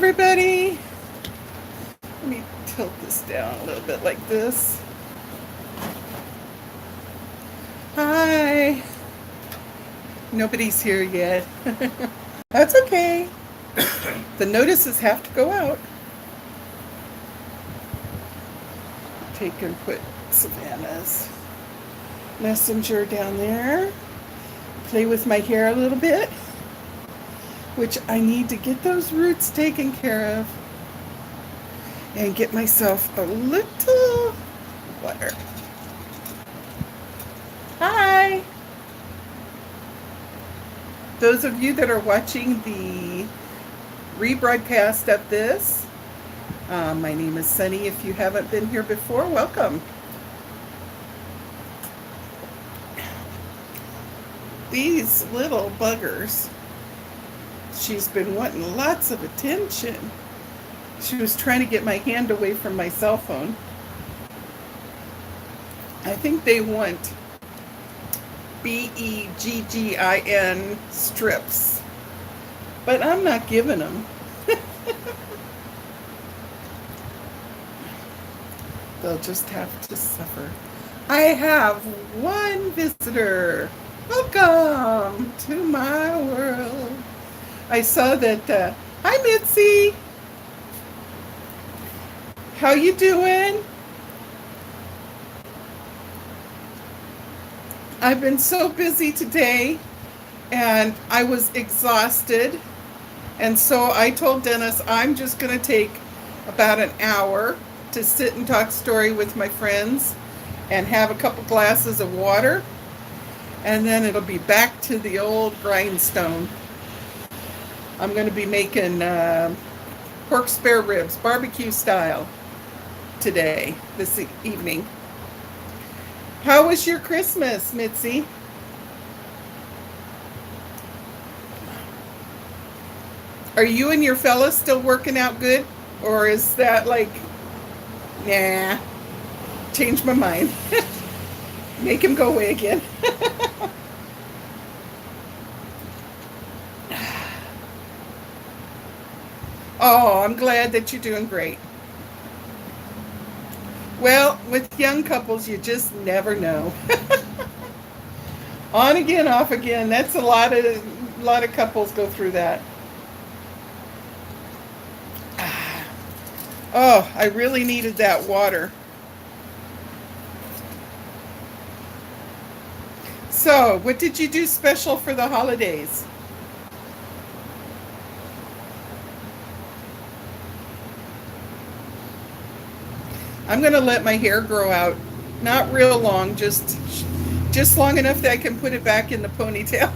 everybody. Let me tilt this down a little bit like this. Hi. Nobody's here yet. That's okay. The notices have to go out. Take and put Savannah's messenger down there. Play with my hair a little bit, which I need to get those roots taken care of and get myself a little water. Hi! Those of you that are watching the rebroadcast of this, my name is Sunny. If you haven't been here before, welcome. These little buggers, she's been wanting lots of attention. She was trying to get my hand away from my cell phone. I think they want BEGGIN strips, but I'm not giving them. They'll just have to suffer. I have one visitor. Welcome to my world. I saw that. Hi, Mitzi. How you doing? I've been so busy today, and I was exhausted. And so I told Dennis I'm just going to take about an hour to sit and talk story with my friends and have a couple glasses of water. And then it'll be back to the old grindstone. I'm going to be making pork spare ribs, barbecue style, today, this evening. How was your Christmas, Mitzi? Are you and your fella still working out good? Or is that like, nah, change my mind. Make him go away again. Oh, I'm glad that you're doing great. Well, with young couples, you just never know. On again, off again. That's a lot of couples go through that. Oh, I really needed that water. So, what did you do special for the holidays? I'm going to let my hair grow out. Not real long, just long enough that I can put it back in the ponytail.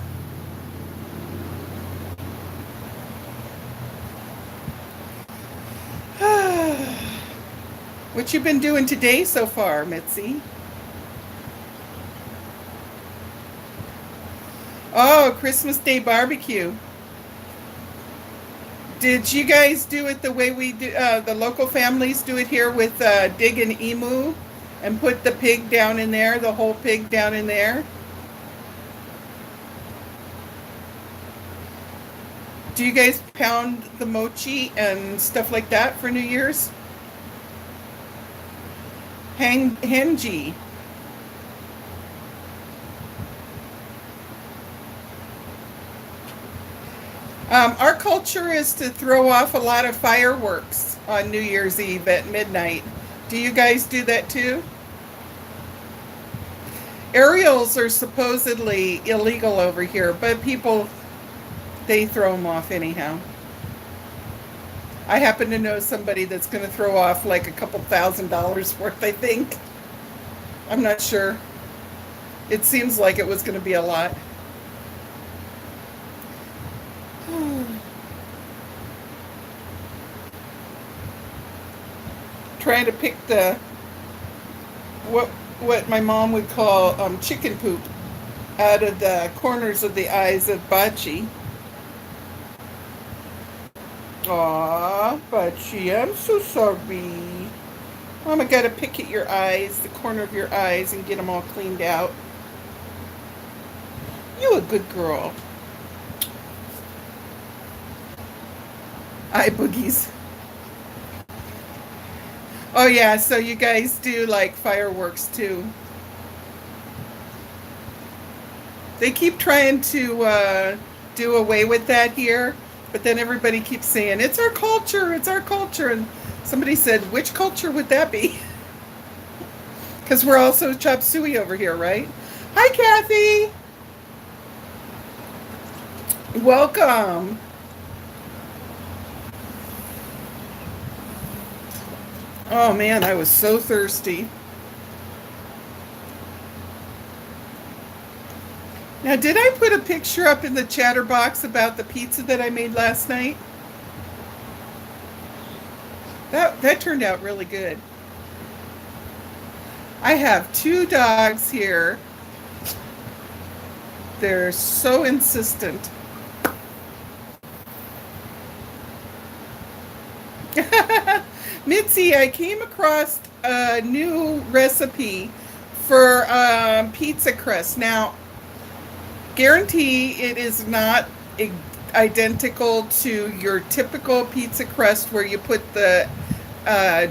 What you been doing today so far, Mitzi? Oh, Christmas Day barbecue. Did you guys do it the way we do? The local families do it here with dig an emu and put the pig down in there, the whole pig down in there. Do you guys pound the mochi and stuff like that for New Year's? Henji. Our culture is to throw off a lot of fireworks on New Year's Eve at midnight. Do you guys do that too? Aerials are supposedly illegal over here, but people, they throw them off anyhow. I happen to know somebody that's going to throw off like a couple $1,000 worth, I think. I'm not sure. It seems like it was going to be a lot. Trying to pick the what my mom would call chicken poop out of the corners of the eyes of Bachi. Aw, Bachi, I'm so sorry. Mama gotta pick at your eyes, the corner of your eyes, and get them all cleaned out. You a good girl. eye boogies. Oh yeah, so you guys do like fireworks too. They keep trying to do away with that here, but then everybody keeps saying, it's our culture, it's our culture. And somebody said, which culture would that be? Because we're also chop suey over here, right? Hi, Kathy. Welcome. Oh man, I was so thirsty. Now, did I put a picture up in the chatter box about the pizza that I made last night? That turned out really good. I have 2 dogs here. They're so insistent. Mitzi, I came across a new recipe for pizza crust. Now, guarantee it is not identical to your typical pizza crust where you put the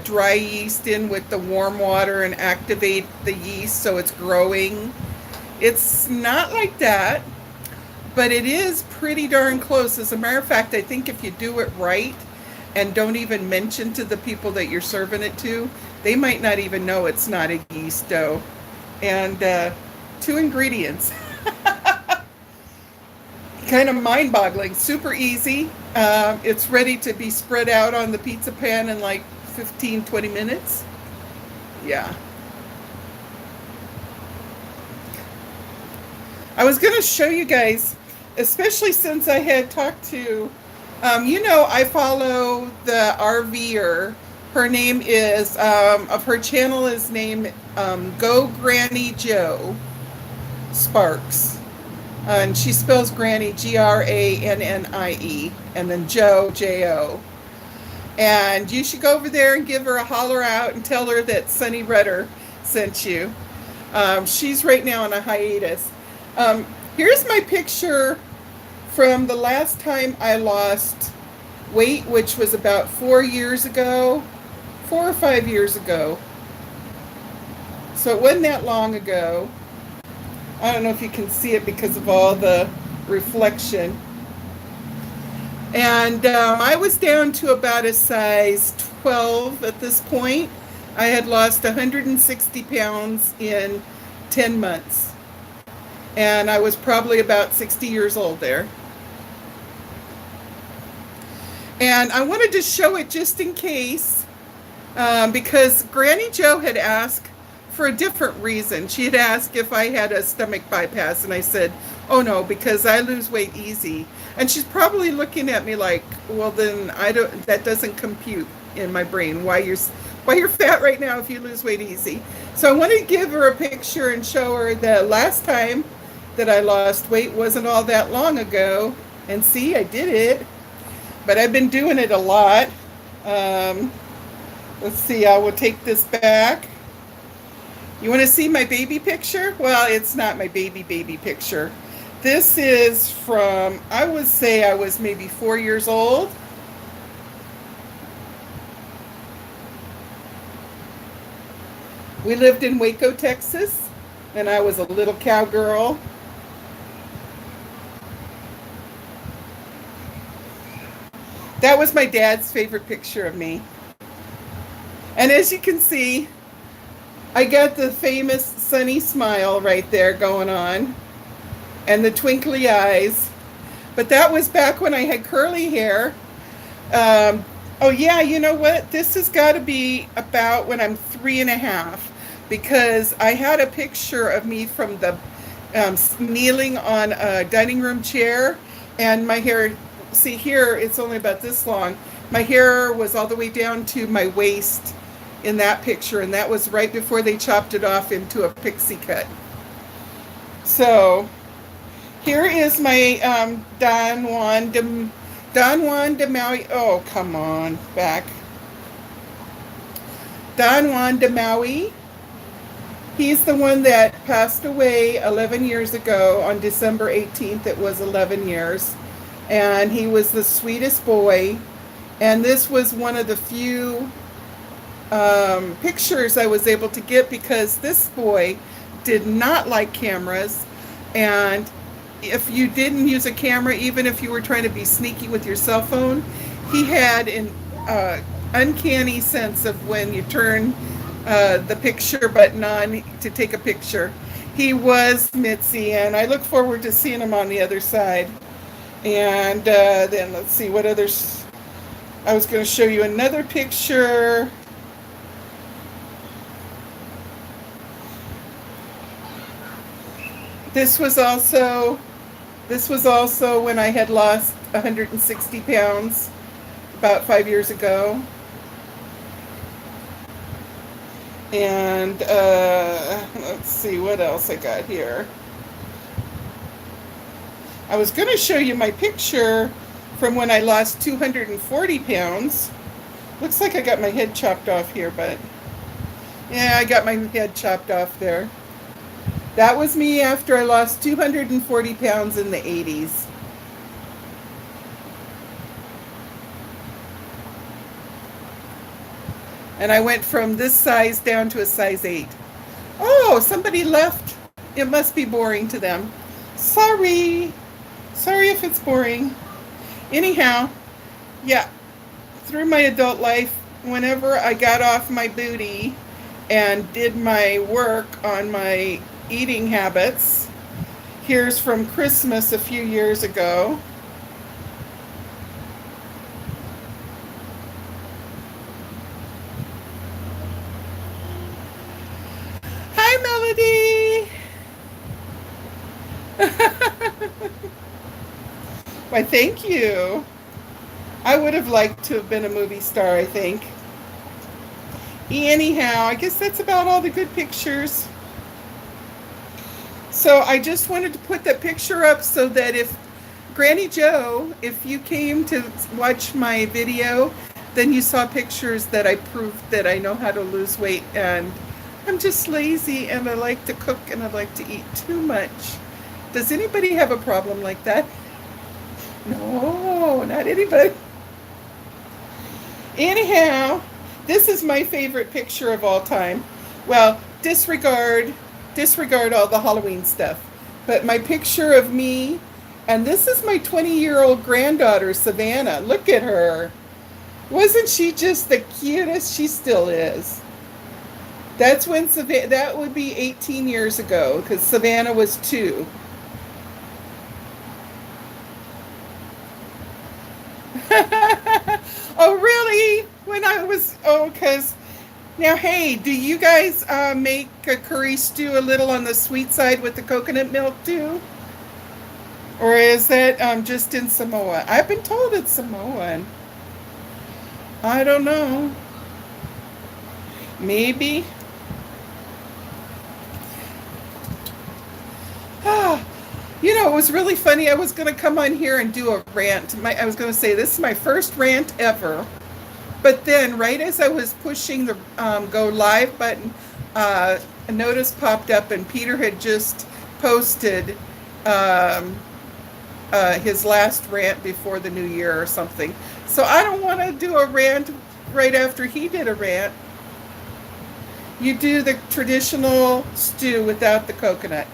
dry yeast in with the warm water and activate the yeast so it's growing. It's not like that, but it is pretty darn close. As a matter of fact, I think if you do it right and don't even mention to the people that you're serving it to, they might not even know it's not a yeast dough. And 2 ingredients. Kind of mind-boggling. Super easy. It's ready to be spread out on the pizza pan in like 15-20 minutes. Yeah. I was going to show you guys, especially since I had talked to, I follow the RVer. Her name is, of her channel is named Go Granny Joe Sparks. And she spells Granny Grannie, and then Joe, J-O. And you should go over there and give her a holler out and tell her that Sunny Rudder sent you. She's right now on a hiatus. Here's my picture from the last time I lost weight, which was about 4 years ago, 4 or 5 years ago. So it wasn't that long ago. I don't know if you can see it because of all the reflection. And I was down to about a size 12 at this point. I had lost 160 pounds in 10 months. And I was probably about 60 years old there. And I wanted to show it just in case, because Granny Joe had asked for a different reason. She had asked if I had a stomach bypass, and I said, oh no, because I lose weight easy. And she's probably looking at me like, well then that doesn't compute in my brain. Why you're fat right now if you lose weight easy. So I wanted to give her a picture and show her the last time that I lost weight wasn't all that long ago. And see, I did it. But I've been doing it a lot. Let's see, I will take this back. You want to see my baby picture? Well, it's not my baby picture. This is from, I would say I was maybe 4 years old. We lived in Waco, Texas, and I was a little cowgirl. That was my dad's favorite picture of me. And as you can see, I got the famous sunny smile right there going on, and the twinkly eyes. But that was back when I had curly hair. Oh yeah, you know what? This has got to be about when I'm 3.5, because I had a picture of me from the kneeling on a dining room chair, and my hair, see here, it's only about this long. My hair was all the way down to my waist in that picture, and that was right before they chopped it off into a pixie cut. So here is my Don Juan de Maui. Oh, come on, back. Don Juan de Maui. He's the one that passed away 11 years ago on December 18th. It was 11 years. And he was the sweetest boy. And this was one of the few pictures I was able to get because this boy did not like cameras. And if you didn't use a camera, even if you were trying to be sneaky with your cell phone, he had an uncanny sense of when you turn the picture button on to take a picture. He was Mitzi, and I look forward to seeing him on the other side. And then let's see what others. I was going to show you another picture. This was also when I had lost 160 pounds about 5 years ago. And let's see what else I got here. I was going to show you my picture from when I lost 240 pounds. Looks like I got my head chopped off here, but yeah, I got my head chopped off there. That was me after I lost 240 pounds in the 80s. And I went from this size down to a size 8. Oh, somebody left. It must be boring to them. Sorry. Sorry if it's boring. Anyhow, yeah, through my adult life, whenever I got off my booty and did my work on my eating habits, here's from Christmas a few years ago. Hi, Melody. Why, thank you. I would have liked to have been a movie star, I think. Anyhow, I guess that's about all the good pictures. So I just wanted to put that picture up so that if Granny Joe, if you came to watch my video, then you saw pictures that I proved that I know how to lose weight, and I'm just lazy and I like to cook and I like to eat too much. Does anybody have a problem like that? No, not anybody. Anyhow, this is my favorite picture of all time. Well, disregard all the Halloween stuff. But my picture of me, and this is my 20-year-old granddaughter, Savannah. Look at her. Wasn't she just the cutest? She still is. That's when that would be 18 years ago, because Savannah was 2. Oh, really? When I was, because now, hey, do you guys make a curry stew a little on the sweet side with the coconut milk too? Or is that just in Samoa? I've been told it's Samoan. I don't know. Maybe. You know, it was really funny. I was going to come on here and do a rant. I was going to say, this is my first rant ever. But then, right as I was pushing the go live button, a notice popped up, and Peter had just posted his last rant before the new year or something. So I don't want to do a rant right after he did a rant. You do the traditional stew without the coconut.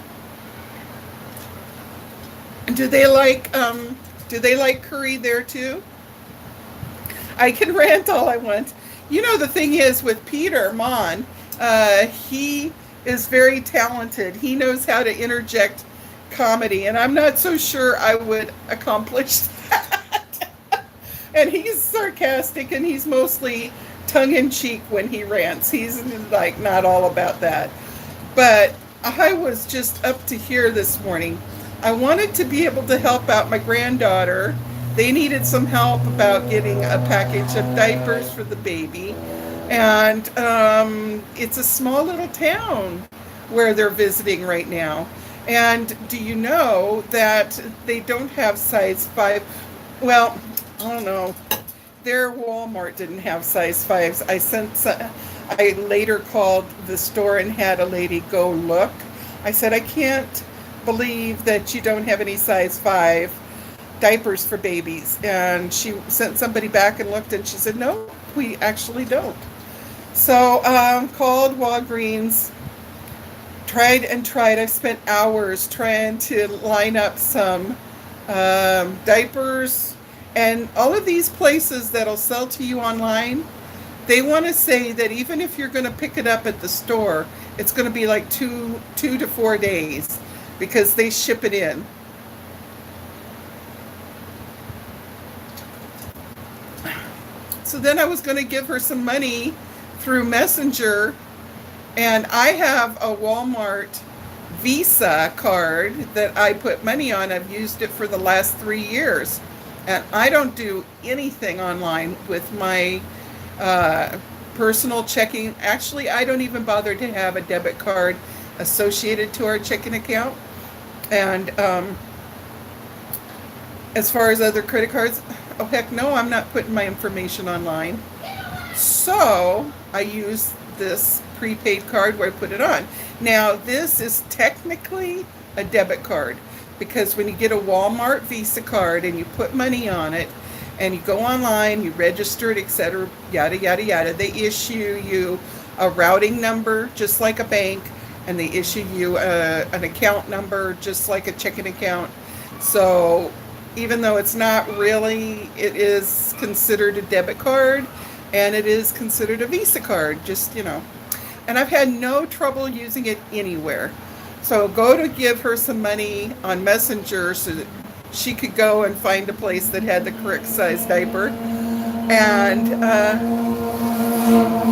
Do they like curry there too? I can rant all I want. You know, the thing is with Peter Mon, he is very talented. He knows how to interject comedy, and I'm not so sure I would accomplish that. And he's sarcastic, and he's mostly tongue-in-cheek when he rants. He's like not all about that. But I was just up to here this morning. I wanted to be able to help out my granddaughter. They needed some help about getting a package of diapers for the baby. And it's a small little town where they're visiting right now. And do you know that they don't have size 5? Well, I don't know. Their Walmart didn't have size 5s. I later called the store and had a lady go look. I said, I can't believe that you don't have any size 5. diapers for babies. And she sent somebody back and looked, and she said, no, we actually don't. So called Walgreens, tried and tried. I've spent hours trying to line up some diapers. And all of these places that'll sell to you online, they want to say that even if you're going to pick it up at the store, it's going to be like two to 4 days because they ship it in. So then I was going to give her some money through Messenger, and I have a Walmart Visa card that I put money on. I've used it for the last 3 years, and I don't do anything online with my personal checking. Actually, I don't even bother to have a debit card associated to our checking account. And as far as other credit cards, oh heck no, I'm not putting my information online. So I use this prepaid card where I put it on. Now this is technically a debit card, because when you get a Walmart Visa card and you put money on it and you go online, you register it, etc., yada yada yada, they issue you a routing number just like a bank, and they issue you an account number just like a checking account. So even though it's not really, it is considered a debit card, and it is considered a Visa card, just, you know. And I've had no trouble using it anywhere. So go to give her some money on Messenger so that she could go and find a place that had the correct size diaper. And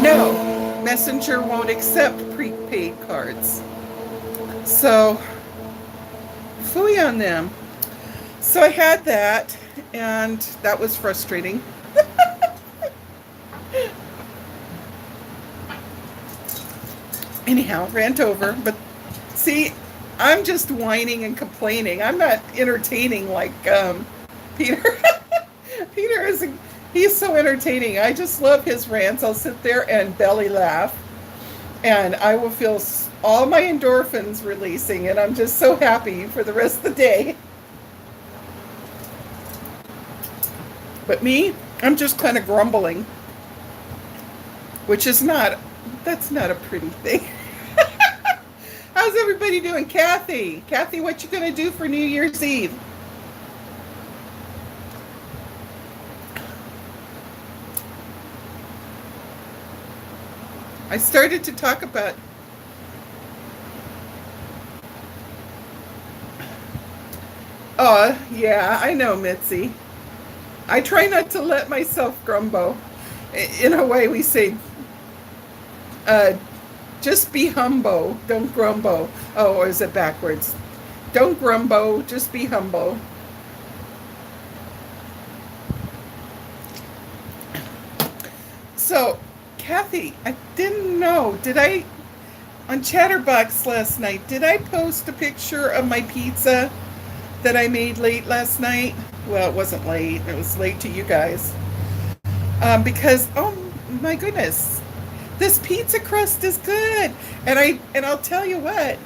no, Messenger won't accept prepaid cards. So, phooey on them. So I had that, and that was frustrating. Anyhow, rant over. But see, I'm just whining and complaining. I'm not entertaining like Peter. Peter he's so entertaining. I just love his rants. I'll sit there and belly laugh, and I will feel all my endorphins releasing, and I'm just so happy for the rest of the day. But me, I'm just kind of grumbling, which is that's not a pretty thing. How's everybody doing? Kathy, what you gonna do for New Year's Eve? I started to talk about yeah, I know, Mitzi. I try not to let myself grumble. In a way, we say, just be humble, don't grumble. Oh, or is it backwards? Don't grumble, just be humble. So, Kathy, I didn't know, on Chatterbox last night, did I post a picture of my pizza that I made late last night? Well, it wasn't late. It was late to you guys. Because, oh my goodness, this pizza crust is good. And I'll tell you what,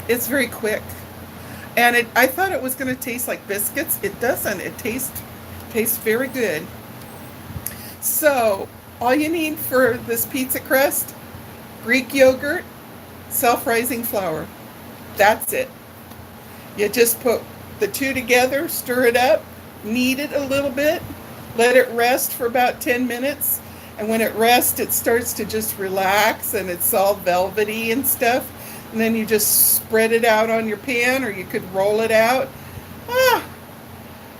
it's very quick. And I thought it was going to taste like biscuits. It doesn't. It tastes very good. So, all you need for this pizza crust, Greek yogurt, self-rising flour. That's it. You just put the two together, stir it up, knead it a little bit, let it rest for about 10 minutes. And when it rests, it starts to just relax, and it's all velvety and stuff. And then you just spread it out on your pan, or you could roll it out. Ah,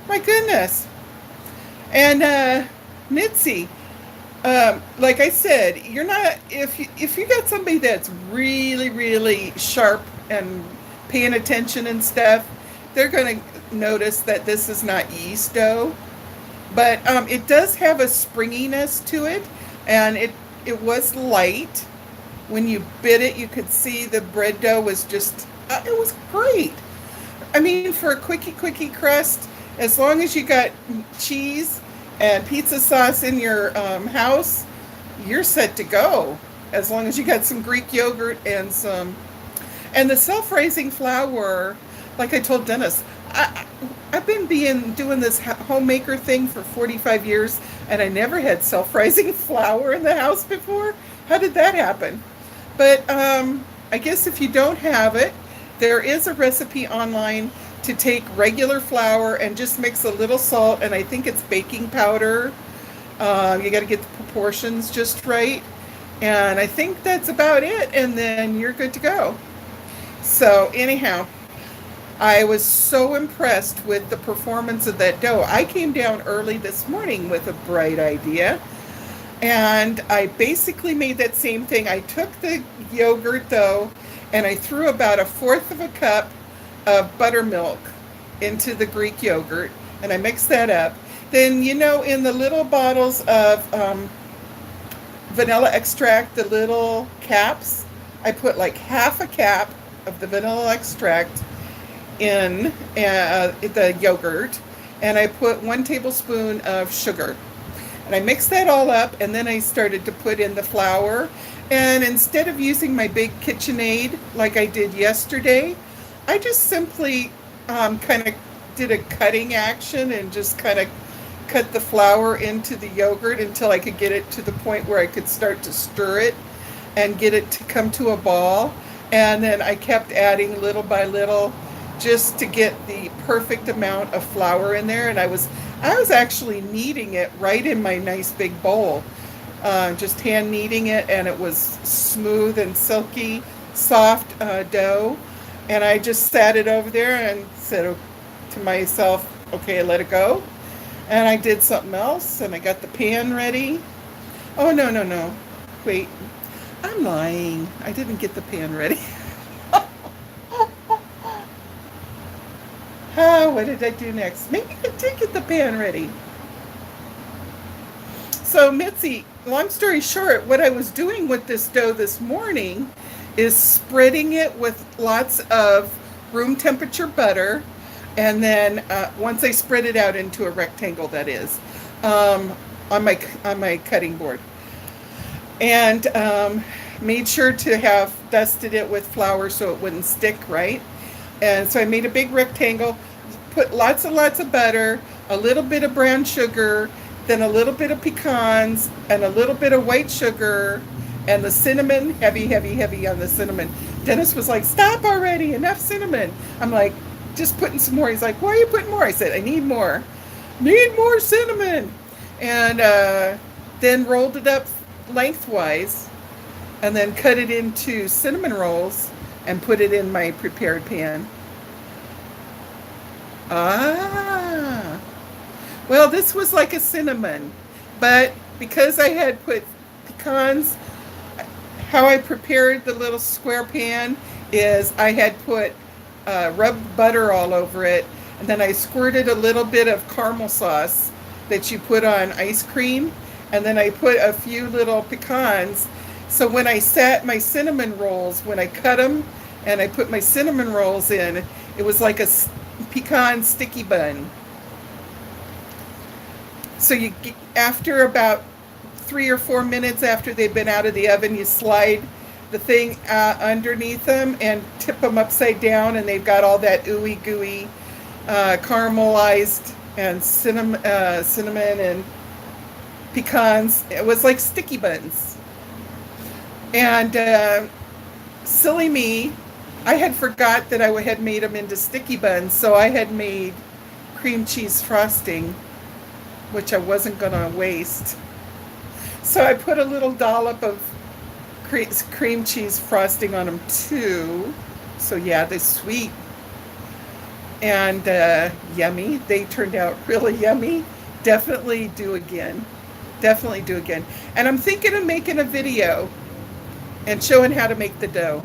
my goodness. And Mitzi, like I said, you're not, if you got somebody that's really, really sharp and paying attention and stuff, they're going to notice that this is not yeast dough. But it does have a springiness to it, and it was light. When you bit it, you could see the bread dough was just, it was great. I mean, for a quickie crust, as long as you got cheese and pizza sauce in your house, you're set to go. As long as you got some Greek yogurt and the self-rising flour, like I told Dennis, I, I've been doing this homemaker thing for 45 years, and I never had self-rising flour in the house before. How did that happen? But I guess if you don't have it, there is a recipe online to take regular flour and just mix a little salt, and I think it's baking powder. You got to get the proportions just right. And I think that's about it, and then you're good to go. So, anyhow, I was so impressed with the performance of that dough. I came down early this morning with a bright idea, and I basically made that same thing. I took the yogurt dough and I threw about a fourth of a cup of buttermilk into the Greek yogurt, and I mixed that up. Then, in the little bottles of vanilla extract, the little caps, I put like half a cap of the vanilla extract in the yogurt, and I put 1 tablespoon of sugar. And I mixed that all up, and then I started to put in the flour. And instead of using my big KitchenAid like I did yesterday, I just simply kind of did a cutting action and just kind of cut the flour into the yogurt until I could get it to the point where I could start to stir it and get it to come to a ball. And then I kept adding little by little just to get the perfect amount of flour in there. And I was actually kneading it right in my nice big bowl, just hand kneading it, and it was smooth and silky, soft dough. And I just sat it over there and said to myself, okay, let it go. And I did something else, and I got the pan ready. Oh, no. Wait, I'm lying. I didn't get the pan ready. What did I do next? Maybe I did get the pan ready. So, Mitzi, long story short, what I was doing with this dough this morning is spreading it with lots of room temperature butter. And then once I spread it out into a rectangle, that is, on my cutting board, and made sure to have dusted it with flour so it wouldn't stick, right? And so I made a big rectangle, put lots of butter, a little bit of brown sugar, then a little bit of pecans, and a little bit of white sugar, and the cinnamon, heavy on the cinnamon. Dennis was like, stop already, enough cinnamon. I'm like, just putting some more. He's like, why are you putting more? I said, I need more. Need more cinnamon. And then rolled it up lengthwise and then cut it into cinnamon rolls and put it in my prepared pan. Well, this was like a cinnamon, but because I had put pecans, how I prepared the little square pan is I had put rubbed butter all over it, and then I squirted a little bit of caramel sauce that you put on ice cream, and then I put a few little pecans. So when I set my cinnamon rolls, when I cut them and I put my cinnamon rolls in, it was like a pecan sticky bun. So after about 3 or 4 minutes after they've been out of the oven, you slide the thing underneath them and tip them upside down, and they've got all that ooey gooey caramelized and cinnamon and pecans. It was like sticky buns. And silly me, I had forgot that I had made them into sticky buns, so I had made cream cheese frosting, which I wasn't going to waste. So I put a little dollop of cream cheese frosting on them too. So yeah, they're sweet and yummy. They turned out really yummy. Definitely do again. And I'm thinking of making a video and showing how to make the dough.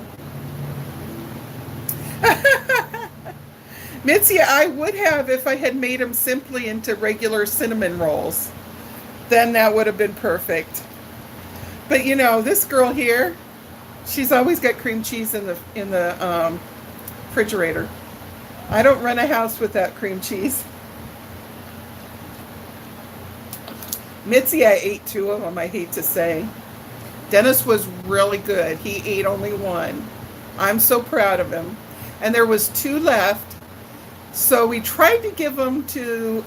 Mitzi, I would have if I had made them simply into regular cinnamon rolls. Then that would have been perfect. But this girl here, she's always got cream cheese in the refrigerator. I don't run a house without cream cheese. Mitzi, I ate 2 of them, I hate to say. Dennis was really good. He ate only 1. I'm so proud of him. And there was 2 left. So we tried to give them to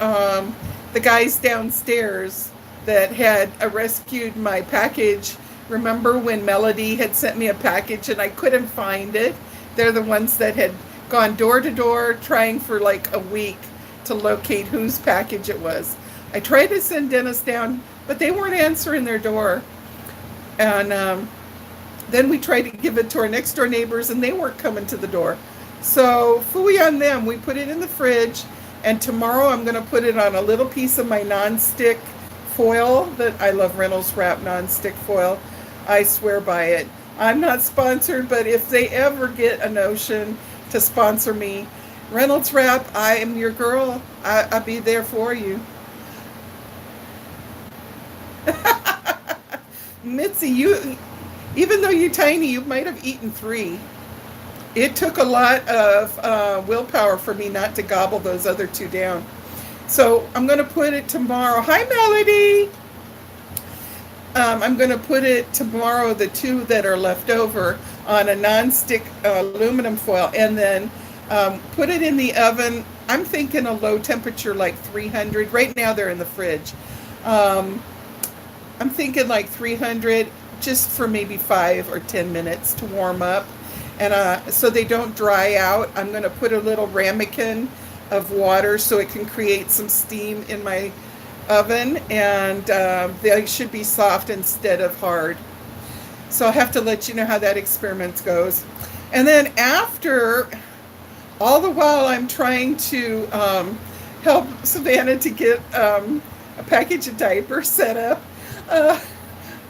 the guys downstairs that had rescued my package. Remember when Melody had sent me a package and I couldn't find it? They're the ones that had gone door to door trying for like a week to locate whose package it was. I tried to send Dennis down, but they weren't answering their door. And then we tried to give it to our next door neighbors and they weren't coming to the door. So phooey on them. We put it in the fridge, and tomorrow I'm going to put it on a little piece of my nonstick foil that I love. Reynolds Wrap nonstick foil. I swear by it. I'm not sponsored, but if they ever get a notion to sponsor me, Reynolds Wrap, I am your girl. I'll be there for you. Mitzi, even though you're tiny, you might have eaten 3. It took a lot of willpower for me not to gobble those other 2 down. So I'm going to put it tomorrow. Hi, Melody. I'm going to put it tomorrow, the 2 that are left over, on a non-stick aluminum foil, and then put it in the oven. I'm thinking a low temperature, like 300. Right now they're in the fridge. I'm thinking like 300, just for maybe 5 or 10 minutes to warm up. And so they don't dry out, I'm going to put a little ramekin of water so it can create some steam in my oven, and they should be soft instead of hard. So I'll have to let you know how that experiment goes. And then after, all the while I'm trying to help Savannah to get a package of diapers set up,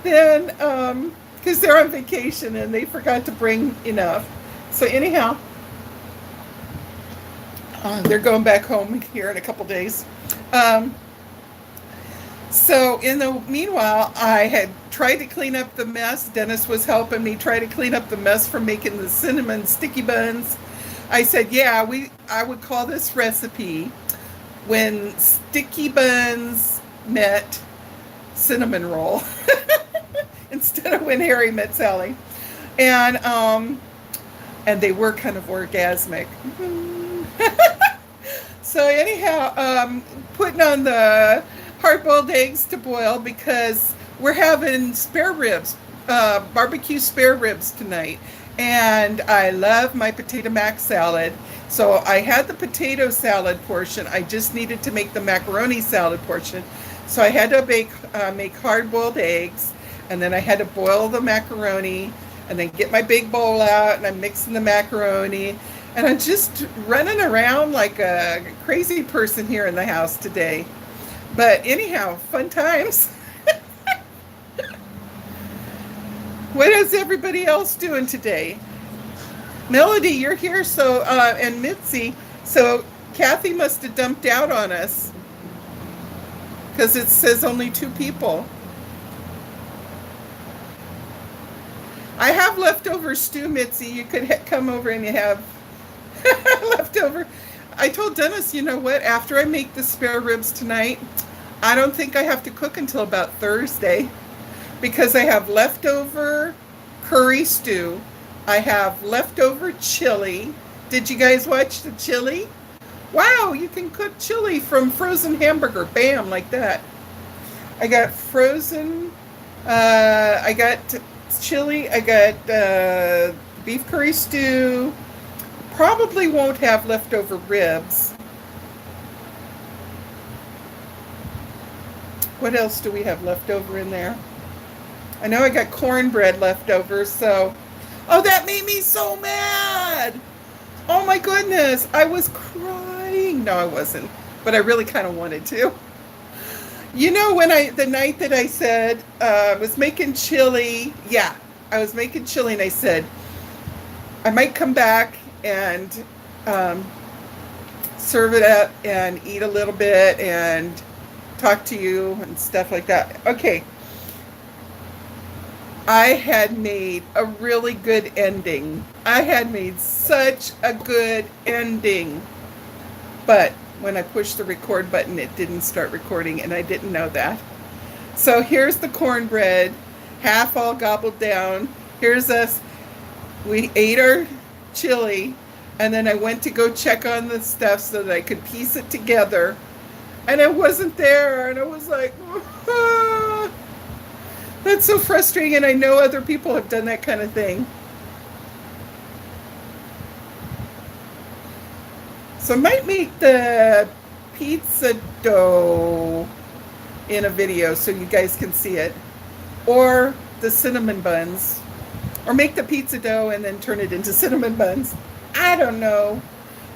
then because they're on vacation and they forgot to bring enough. So anyhow, they're going back home here in a couple days. So in the meanwhile, I had tried to clean up the mess. Dennis was helping me try to clean up the mess from making the cinnamon sticky buns. I said, yeah, I would call this recipe when sticky buns met cinnamon roll. Instead of when Harry met Sally. And they were kind of orgasmic. So anyhow, putting on the hard-boiled eggs to boil because we're having spare ribs, barbecue spare ribs tonight. And I love my potato mac salad. So I had the potato salad portion. I just needed to make the macaroni salad portion. So I had to make hard-boiled eggs. And then I had to boil the macaroni and then get my big bowl out, and I'm mixing the macaroni. And I'm just running around like a crazy person here in the house today. But anyhow, fun times. What is everybody else doing today? Melody, you're here, so and Mitzi. So Kathy must have dumped out on us because it says only 2 people. I have leftover stew, Mitzi. You could come over and you have leftover. I told Dennis, you know what? After I make the spare ribs tonight, I don't think I have to cook until about Thursday because I have leftover curry stew. I have leftover chili. Did you guys watch the chili? Wow, you can cook chili from frozen hamburger. Bam, like that. I got frozen. I got chili, I got beef curry stew. Probably won't have leftover ribs. What else do we have left over in there? I know I got cornbread left over, so... Oh, that made me so mad! Oh my goodness, I was crying. No, I wasn't, but I really kind of wanted to. You know, the night that I said I was making chili, I was making chili, and I said I might come back and serve it up and eat a little bit and talk to you and stuff like that. Okay. I had made a really good ending. I had made such a good ending. But when I pushed the record button, it didn't start recording, and I didn't know that. So here's the cornbread, half all gobbled down. Here's us. We ate our chili. And then I went to go check on the stuff so that I could piece it together. And it wasn't there. And I was like, ah, that's so frustrating. And I know other people have done that kind of thing. So I might make the pizza dough in a video so you guys can see it. Or the cinnamon buns. Or make the pizza dough and then turn it into cinnamon buns. I don't know.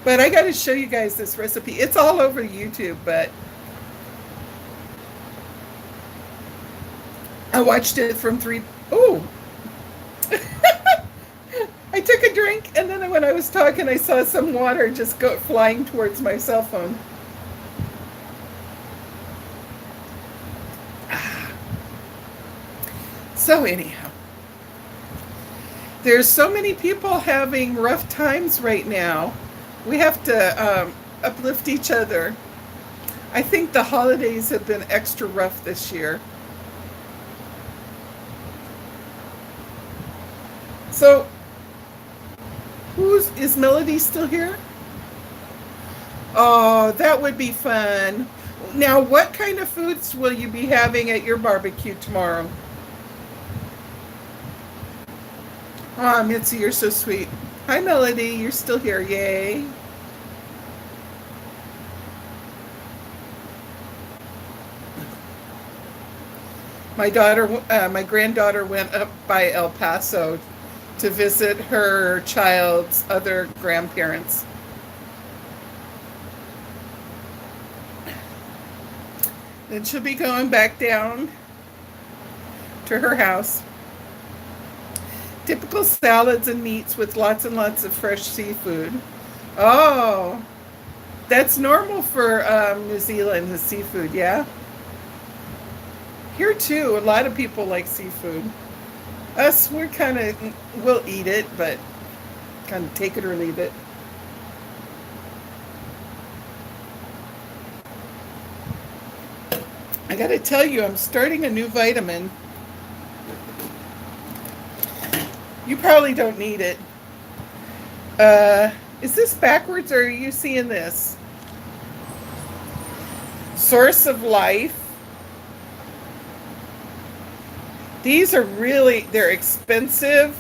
But I got to show you guys this recipe. It's all over YouTube, but I watched it from Oh, I took a drink, and then when I was talking, I saw some water just go flying towards my cell phone. So anyhow, there's so many people having rough times right now. We have to uplift each other. I think the holidays have been extra rough this year. So, is Melody still here? Oh, that would be fun. Now, what kind of foods will you be having at your barbecue tomorrow? Oh, Mitzi, you're so sweet. Hi, Melody, you're still here. Yay. My granddaughter went up by El Paso to visit her child's other grandparents. Then she'll be going back down to her house. Typical salads and meats with lots and lots of fresh seafood. Oh, that's normal for New Zealand, the seafood, yeah? Here too, a lot of people like seafood. Us, we'll eat it, but kind of take it or leave it. I gotta tell you, I'm starting a new vitamin. You probably don't need it. Is this backwards or are you seeing this? Source of Life. These are they're expensive,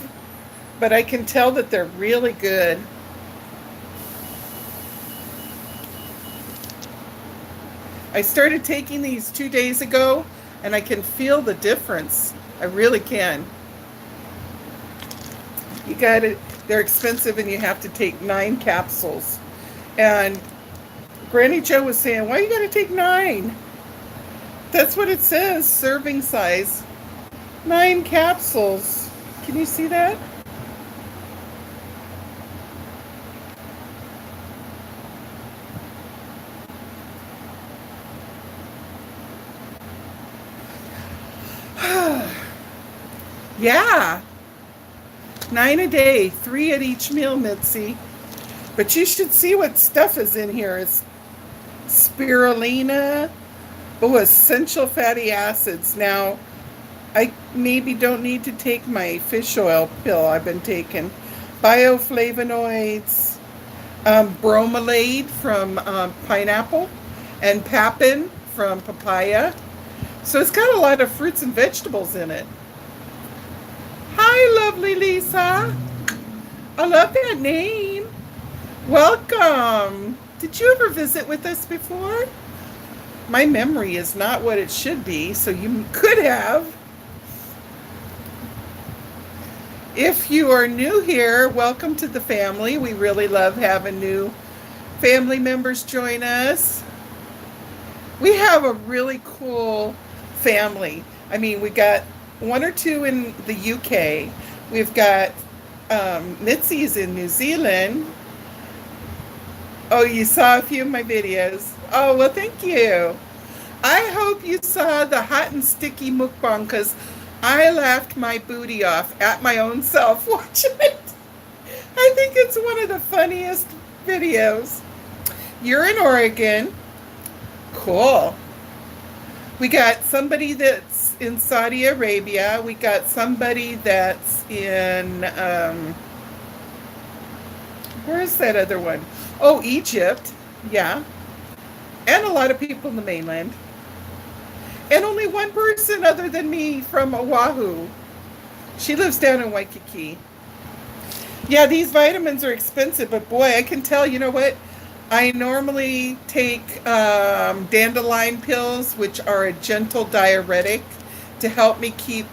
but I can tell that they're really good. I started taking these 2 days ago, and I can feel the difference. I really can. You got it. They're expensive, and you have to take 9 capsules. And Granny Jo was saying, why you got to take 9? That's what it says, serving size. 9 capsules. Can you see that? Yeah. 9 a day, 3 at each meal, Mitzi. But you should see what stuff is in here. It's spirulina. Oh, essential fatty acids. Now, I maybe don't need to take my fish oil pill I've been taking. Bioflavonoids, bromelade from pineapple, and papin from papaya. So it's got a lot of fruits and vegetables in it. Hi, lovely Lisa. I love that name. Welcome. Did you ever visit with us before? My memory is not what it should be, so you could have. If you are new here, welcome to the family. We really love having new family members join us. We have a really cool family. I mean, we got 1 or 2 in the UK. We've got Mitzi's in New Zealand. Oh, you saw a few of my videos. Oh, well, thank you. I hope you saw the hot and sticky mukbang, because I laughed my booty off at my own self watching it. I think it's one of the funniest videos. You're in Oregon. Cool. We got somebody that's in Saudi Arabia. We got somebody that's in Where's that other one? Oh, Egypt. Yeah. And a lot of people in the mainland. And only one person other than me from Oahu. She lives down in Waikiki. Yeah, these vitamins are expensive, but boy, I can tell, you know what? I normally take dandelion pills, which are a gentle diuretic to help me keep,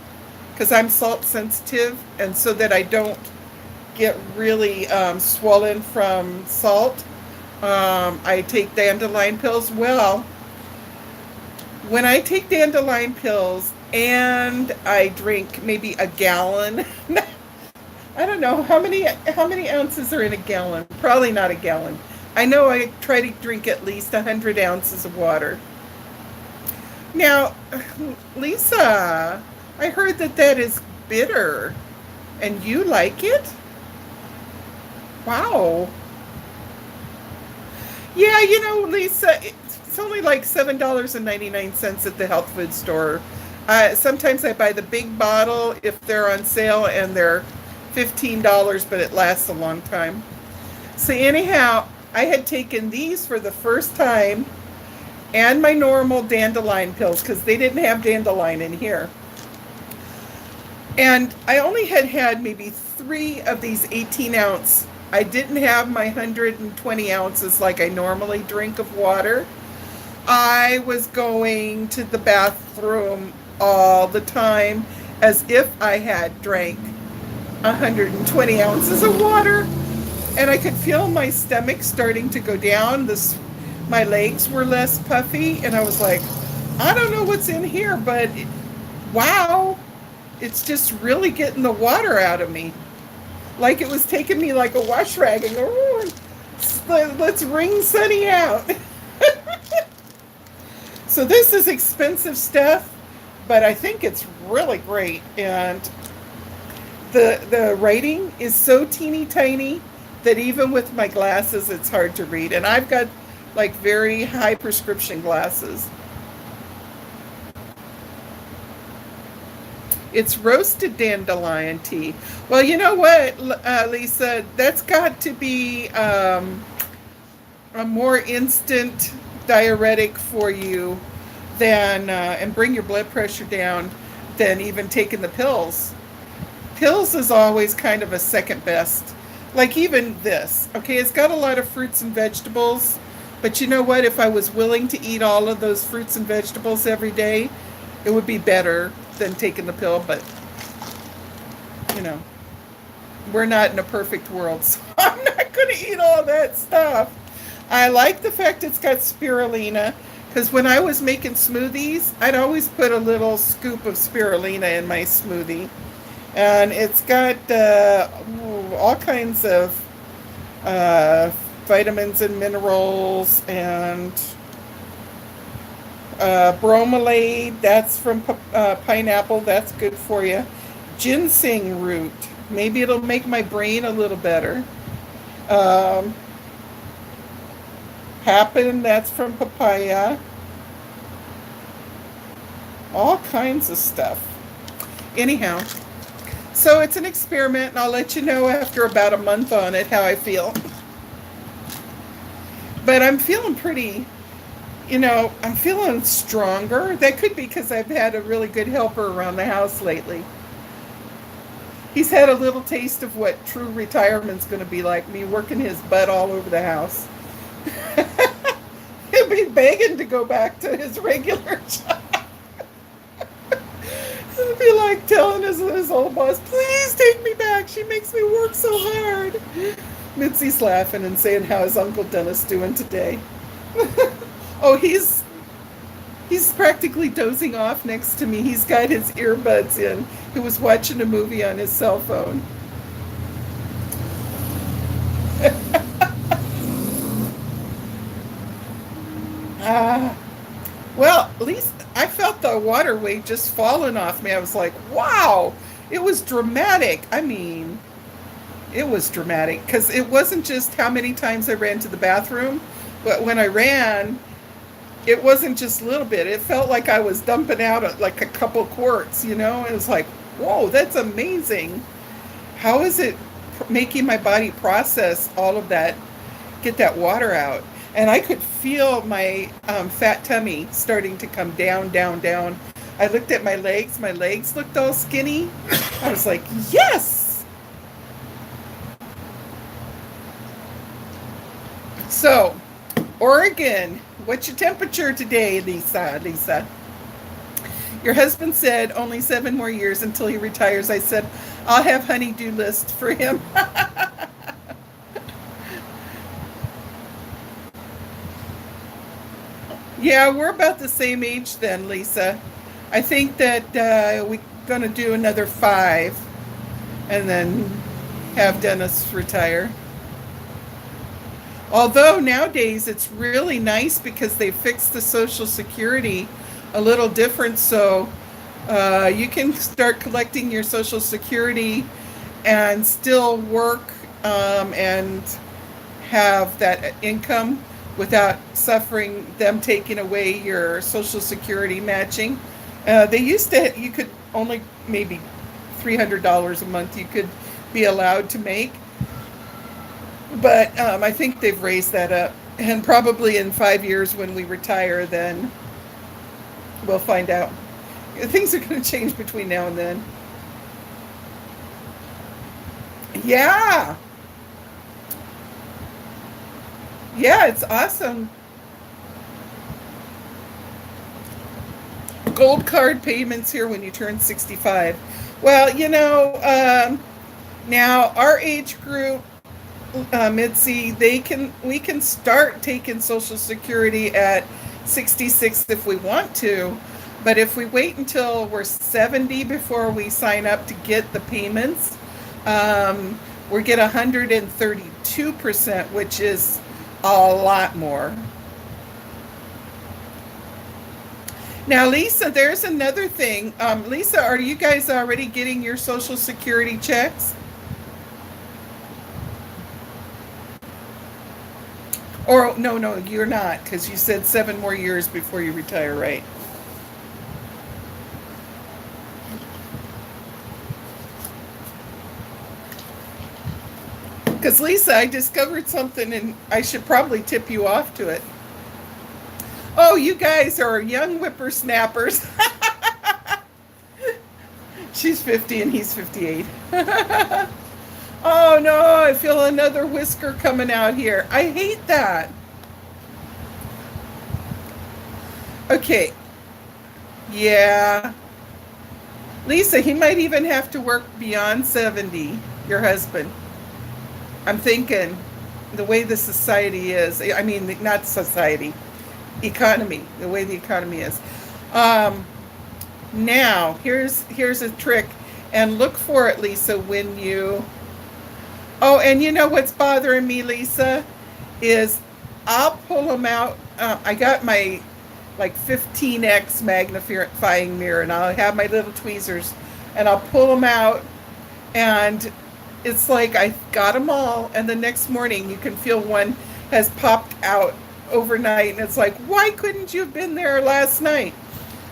because I'm salt sensitive, and so that I don't get really swollen from salt. I take dandelion pills. Well, when I take dandelion pills and I drink maybe a gallon, I don't know how many ounces are in a gallon. Probably not a gallon. I know I try to drink at least 100 ounces of water. Now, Lisa, I heard that that is bitter, and you like it? Wow. Yeah, Lisa, it's only like $7.99 at the health food store. Sometimes I buy the big bottle if they're on sale and they're $15, but it lasts a long time. So anyhow, I had taken these for the first time and my normal dandelion pills because they didn't have dandelion in here. And I only had maybe 3 of these 18-ounce. I didn't have my 120 ounces like I normally drink of water. I was going to the bathroom all the time as if I had drank 120 ounces of water. And I could feel my stomach starting to go down. My legs were less puffy. And I was like, I don't know what's in here, but wow, it's just really getting the water out of me. Like it was taking me like a wash rag and go, "Ooh, let's wring Sunny out." So this is expensive stuff, but I think it's really great. And the writing is so teeny tiny that even with my glasses, it's hard to read. And I've got like very high prescription glasses. It's roasted dandelion tea. Well, you know what, Lisa? That's got to be a more instant diuretic for you than and bring your blood pressure down than even taking the pills. Pills is always kind of a second best. Like even this, okay, it's got a lot of fruits and vegetables, but you know what? If I was willing to eat all of those fruits and vegetables every day, it would be better than taking the pill. But you know, we're not in a perfect world, so I'm not going to eat all that stuff. I like the fact it's got spirulina because when I was making smoothies, I'd always put a little scoop of spirulina in my smoothie. And it's got all kinds of vitamins and minerals and bromelain. That's from pineapple. That's good for you. Ginseng root. Maybe it'll make my brain a little better. Happen. That's from papaya. All kinds of stuff. Anyhow. So it's an experiment, and I'll let you know after about a month on it how I feel. But I'm feeling pretty, I'm feeling stronger. That could be because I've had a really good helper around the house lately. He's had a little taste of what true retirement's going to be like, me working his butt all over the house. He'll be begging to go back to his regular job. He'll be like telling his old boss, please take me back. She makes me work so hard. Mitzi's laughing and saying, how is Uncle Dennis doing today? Oh, he's practically dozing off next to me. He's got his earbuds in. He was watching a movie on his cell phone. Well, at least I felt the water weight just falling off me. I was like, wow, it was dramatic. I mean, it was dramatic because it wasn't just how many times I ran to the bathroom, but when I ran, it wasn't just a little bit. It felt like I was dumping out like a couple quarts, It was like, whoa, that's amazing. How is it making my body process all of that, get that water out. And I could feel my fat tummy starting to come down, down, down. I looked at my legs. My legs looked all skinny. I was like, yes. So, Oregon, what's your temperature today, Lisa? Lisa. Your husband said only 7 more years until he retires. I said, I'll have honey-do list for him. Yeah, we're about the same age then, Lisa. I think that we're going to do another 5 and then have Dennis retire. Although nowadays it's really nice because they fixed the Social Security a little different, so you can start collecting your Social Security and still work and have that income without suffering them taking away your Social Security matching. They used to, you could only maybe $300 a month you could be allowed to make. But I think they've raised that up. And probably in 5 years when we retire, then we'll find out. Things are going to change between now and then. Yeah. Yeah, it's awesome. Gold card payments here when you turn 65. Well, now our age group, Mitzi, we can start taking Social Security at 66 if we want to, but if we wait until we're 70 before we sign up to get the payments, we get 132%, which is a lot more. Now, Lisa, there's another thing. Lisa, are you guys already getting your Social Security checks? Or no, you're not, because you said 7 more years before you retire, right? Because Lisa, I discovered something and I should probably tip you off to it. Oh, you guys are young whippersnappers. She's 50 and he's 58. Oh no, I feel another whisker coming out here. I hate that. Okay. Yeah. Lisa, he might even have to work beyond 70, your husband. I'm thinking the way the society is. I mean, not society, economy, the way the economy is. Now, here's a trick, and look for it, Lisa, when you... Oh, and you know what's bothering me, Lisa, is I'll pull them out. I got my like 15x magnifying mirror, and I'll have my little tweezers, and I'll pull them out, and it's like I got them all, and the next morning you can feel one has popped out overnight, and it's like, why couldn't you have been there last night?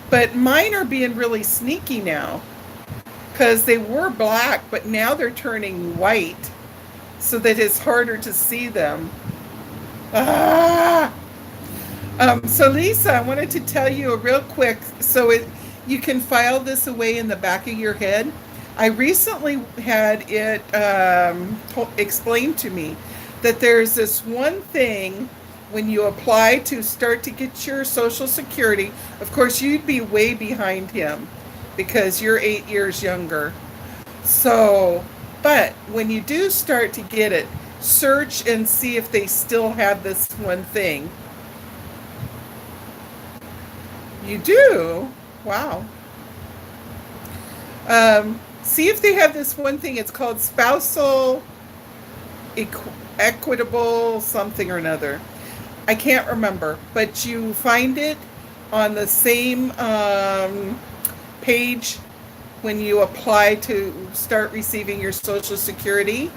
But mine are being really sneaky now, because they were black, but now they're turning white, so that it's harder to see them. So Lisa, I wanted to tell you a real quick, you can file this away in the back of your head. I recently had it explained to me that there's this one thing when you apply to start to get your Social Security. Of course, you'd be way behind him because you're 8 years younger. So, but when you do start to get it, search and see if they still have this one thing. You do? Wow. See if they have this one thing. It's called spousal equitable something or another. I can't remember, but you find it on the same page when you apply to start receiving your Social Security,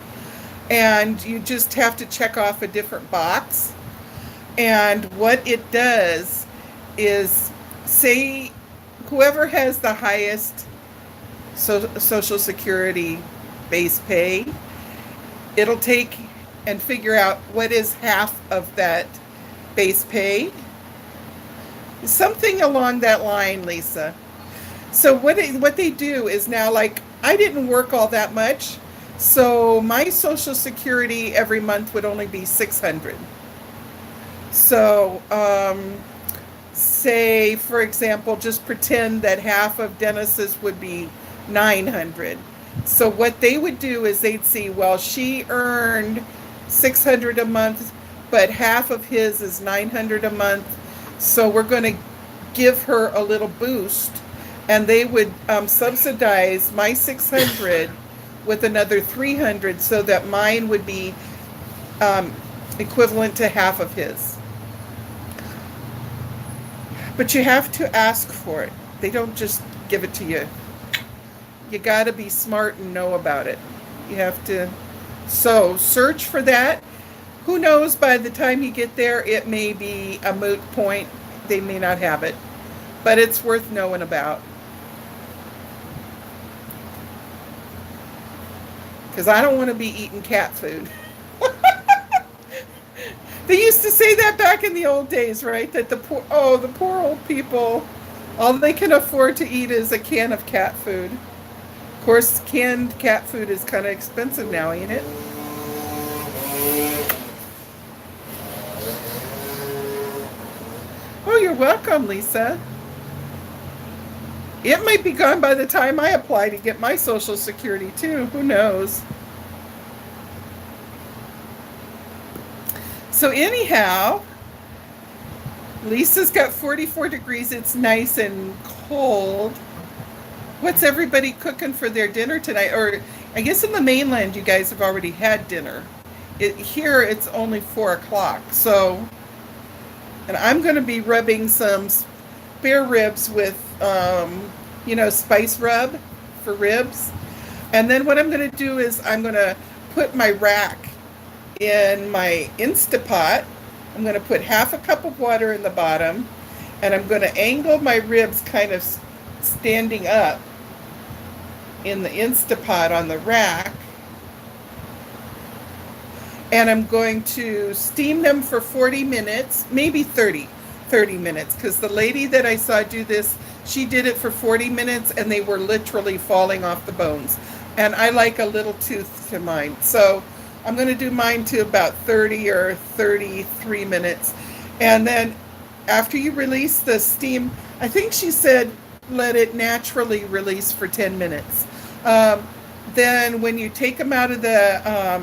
and you just have to check off a different box. And what it does is, say whoever has the highest Social Security base pay, it'll take and figure out what is half of that base pay. Something along that line, Lisa. So what they do is now, like, I didn't work all that much, so my Social Security every month would only be 600. So say, for example, just pretend that half of Dennis's would be 900. So what they would do is they'd see, well, she earned 600 a month, but half of his is 900 a month. So we're going to give her a little boost, and they would subsidize my 600 with another 300, so that mine would be equivalent to half of his. But you have to ask for it. They don't just give it to you. You got to be smart and know about it. You have to. So search for that. Who knows, by the time you get there, it may be a moot point. They may not have it. But it's worth knowing about. Because I don't want to be eating cat food. They used to say that back in the old days, right? That the poor old people, all they can afford to eat is a can of cat food. Of course, canned cat food is kind of expensive now, ain't it? Oh, you're welcome, Lisa. It might be gone by the time I apply to get my Social Security, too. Who knows? So anyhow, Lisa's got 44 degrees. It's nice and cold. What's everybody cooking for their dinner tonight? Or I guess in the mainland, you guys have already had dinner. Here, it's only 4 o'clock. So, and I'm going to be rubbing some spare ribs with, spice rub for ribs. And then what I'm going to do is I'm going to put my rack in my Instapot. I'm going to put half a cup of water in the bottom, and I'm going to angle my ribs kind of standing up in the Instapot on the rack. And I'm going to steam them for 40 minutes, maybe 30 minutes, because the lady that I saw do this, she did it for 40 minutes, and they were literally falling off the bones. And I like a little tooth to mine. So I'm going to do mine to about 30 or 33 minutes. And then after you release the steam, I think she said let it naturally release for 10 minutes. Then when you take them out of the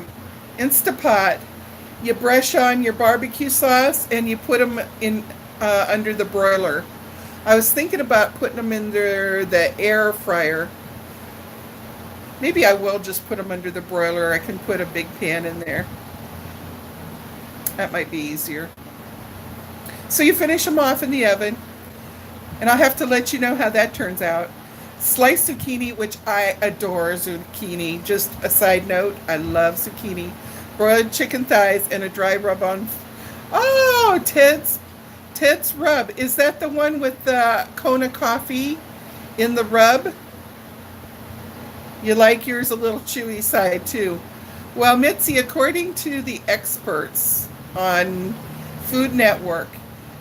Instapot, you brush on your barbecue sauce and you put them in under the broiler. I was thinking about putting them in the air fryer. Maybe I will just put them under the broiler. I can put a big pan in there. That might be easier. So you finish them off in the oven, and I'll have to let you know how that turns out. Sliced zucchini, which I adore zucchini. Just a side note, I love zucchini. Broiled chicken thighs and a dry rub on. Oh, Ted's rub. Is that the one with the Kona coffee in the rub? You like yours a little chewy side too. Well, Mitzi, according to the experts on Food Network,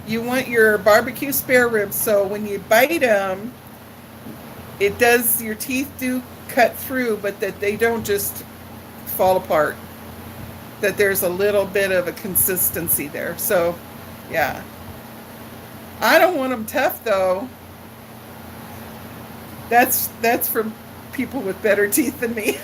you want your barbecue spare ribs, so when you bite them, your teeth do cut through, but that they don't just fall apart. That there's a little bit of a consistency there. So, yeah. I don't want them tough, though. That's from people with better teeth than me.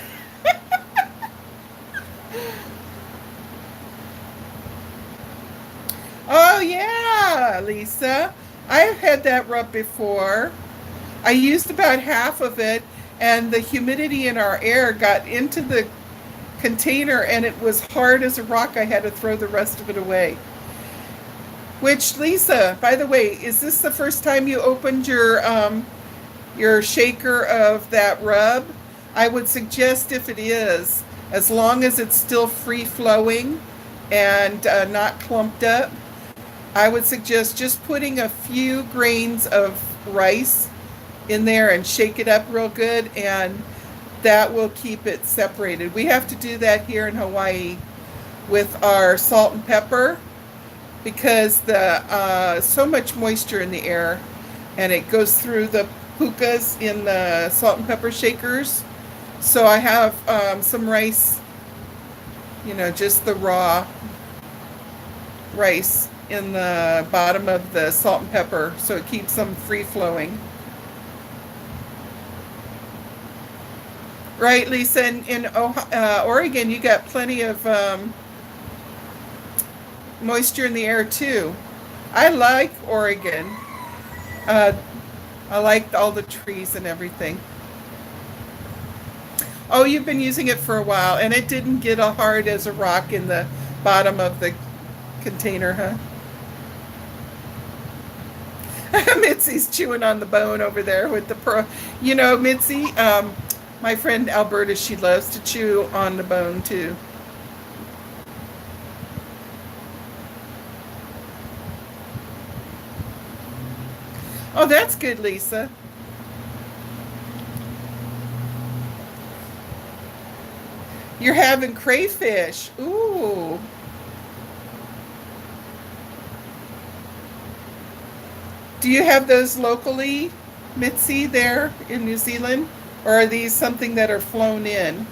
Oh yeah, Lisa. I've had that rub before. I used about half of it, and the humidity in our air got into the container, and it was hard as a rock. I had to throw the rest of it away. Which, Lisa, by the way, is this the first time you opened your shaker of that rub? I would suggest, if it is, as long as it's still free flowing and not clumped up, I would suggest just putting a few grains of rice in there and shake it up real good, and that will keep it separated. We have to do that here in Hawaii with our salt and pepper because the so much moisture in the air, and it goes through the pukas in the salt and pepper shakers. So I have some rice, just the raw rice in the bottom of the salt and pepper, so it keeps them free flowing. Right, Lisa? In Oregon, you got plenty of moisture in the air too. I like Oregon. I like all the trees and everything. Oh, you've been using it for a while, and it didn't get as hard as a rock in the bottom of the container, huh? Mitzi's chewing on the bone over there with the pro. Mitzi, my friend Alberta, she loves to chew on the bone too. Oh, that's good, Lisa. You're having crayfish. Ooh. Do you have those locally, Mitzi, there in New Zealand? Or are these something that are flown in?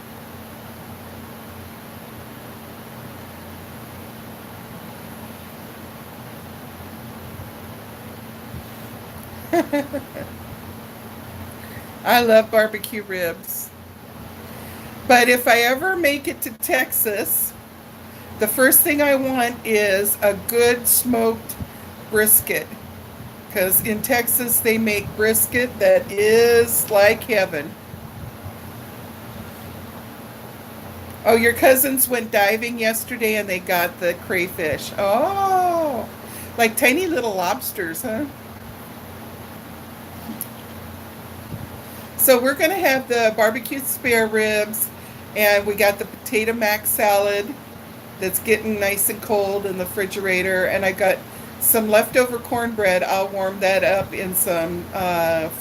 I love barbecue ribs. But if I ever make it to Texas, the first thing I want is a good smoked brisket. Because in Texas, they make brisket that is like heaven. Oh, your cousins went diving yesterday and they got the crayfish. Oh, like tiny little lobsters, huh? So we're going to have the barbecued spare ribs, and we got the potato mac salad that's getting nice and cold in the refrigerator, and I got some leftover cornbread. I'll warm that up in some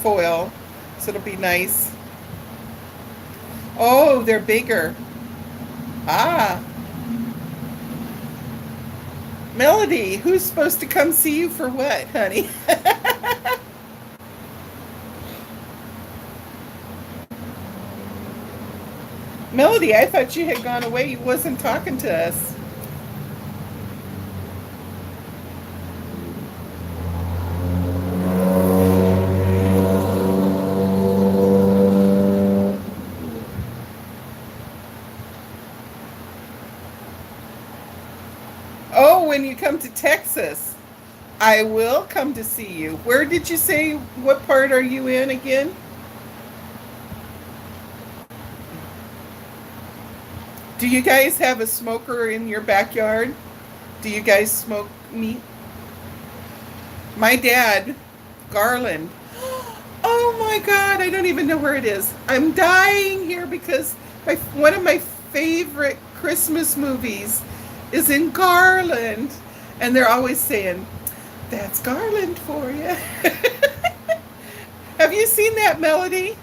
foil, so it'll be nice. Oh, they're bigger. Ah, Melody, who's supposed to come see you for what, honey? Melody, I thought you had gone away. You wasn't talking to us. Oh, when you come to Texas, I will come to see you. Where did you say, what part are you in again? Do you guys have a smoker in your backyard? Do you guys smoke meat? My dad, Garland. Oh my God, I don't even know where it is. I'm dying here because one of my favorite Christmas movies is in Garland. And they're always saying, that's Garland for you. Have you seen that, Melody?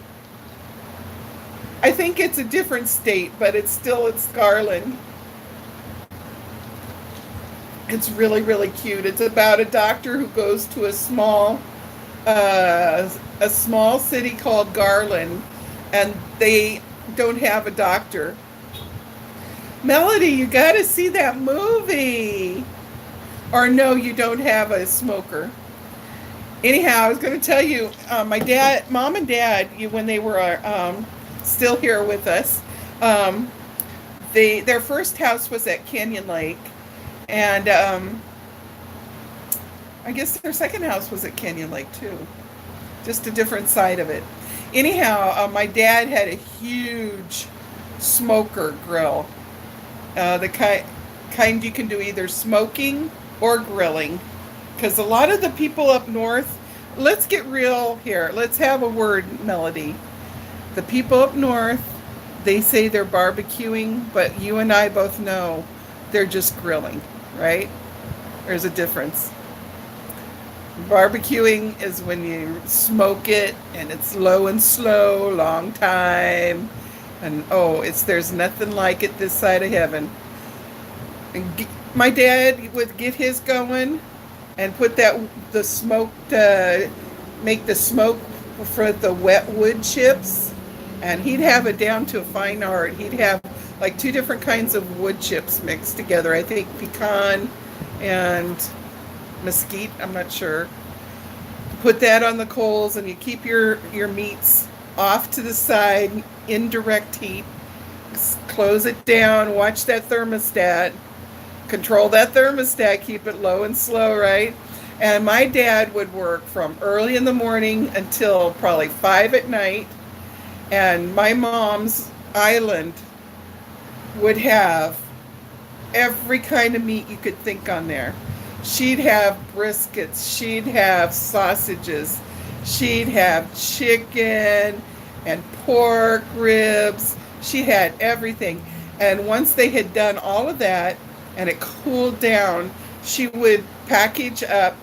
I think it's a different state, but it's Garland. It's really, really cute. It's about a doctor who goes to a small city called Garland, and they don't have a doctor. Melody, you got to see that movie. Or no, you don't have a smoker. Anyhow, I was going to tell you, mom and dad, when they were still here with us, their first house was at Canyon Lake, and I guess their second house was at Canyon Lake too, just a different side of it. Anyhow, my dad had a huge smoker grill, the kind you can do either smoking or grilling, because a lot of the people up north, let's get real here. Let's have a word, Melody. The people up north, they say they're barbecuing, but you and I both know they're just grilling, right? There's a difference. Barbecuing is when you smoke it and it's low and slow, long time, And oh, it's there's nothing like it this side of heaven. My dad would get his going and put the smoke to make the smoke for the wet wood chips, and he'd have it down to a fine art. He'd have like two different kinds of wood chips mixed together. I think pecan and mesquite. I'm not sure. Put that on the coals, and you keep your meats off to the side, indirect heat. Close it down. Watch that thermostat. Control that thermostat, keep it low and slow, right? And my dad would work from early in the morning until probably 5 at night. And my mom's island would have every kind of meat you could think on there. She'd have briskets, she'd have sausages, she'd have chicken and pork ribs. She had everything. And once they had done all of that, and it cooled down, she would package up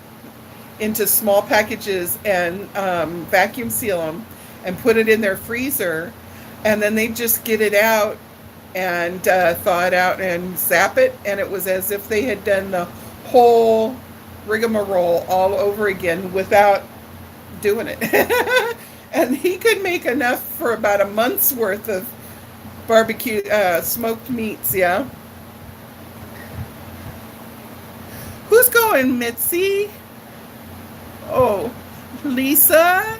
into small packages and vacuum seal them and put it in their freezer. And then they'd just get it out and thaw it out and zap it. And it was as if they had done the whole rigmarole all over again without doing it. And he could make enough for about a month's worth of barbecue smoked meats, yeah. Who's going, Mitzi? Oh, Lisa.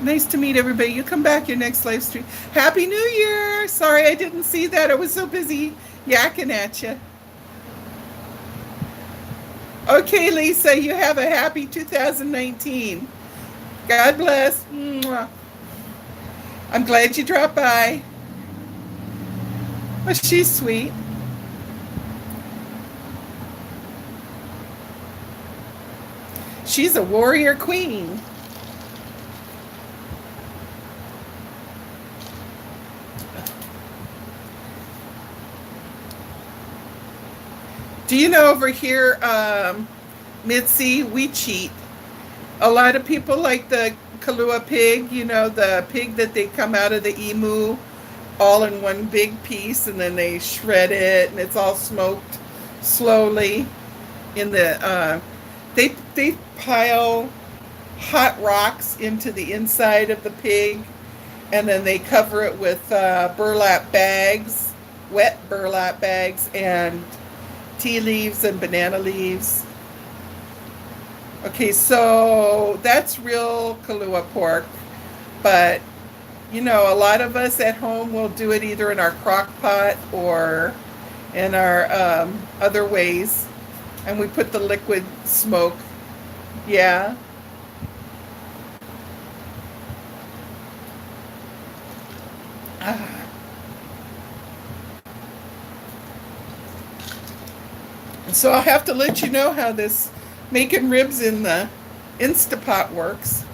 Nice to meet everybody. You come back your next live stream. Happy New Year. Sorry I didn't see that. I was so busy yakking at you. Okay, Lisa, you have a happy 2019. God bless. Mwah. I'm glad you dropped by. Well, she's sweet. She's a warrior queen. Do you know over here, Mitzi, we cheat. A lot of people like the Kalua pig, you know, the pig that they come out of the emu all in one big piece, and then they shred it, and it's all smoked slowly in the they pile hot rocks into the inside of the pig, and then they cover it with burlap bags, wet burlap bags, and tea leaves and banana leaves. Okay, so that's real Kalua pork, but you know, a lot of us at home will do it either in our crock pot or in our other ways. And we put the liquid smoke. Yeah. So I'll have to let you know how this making ribs in the Instapot works.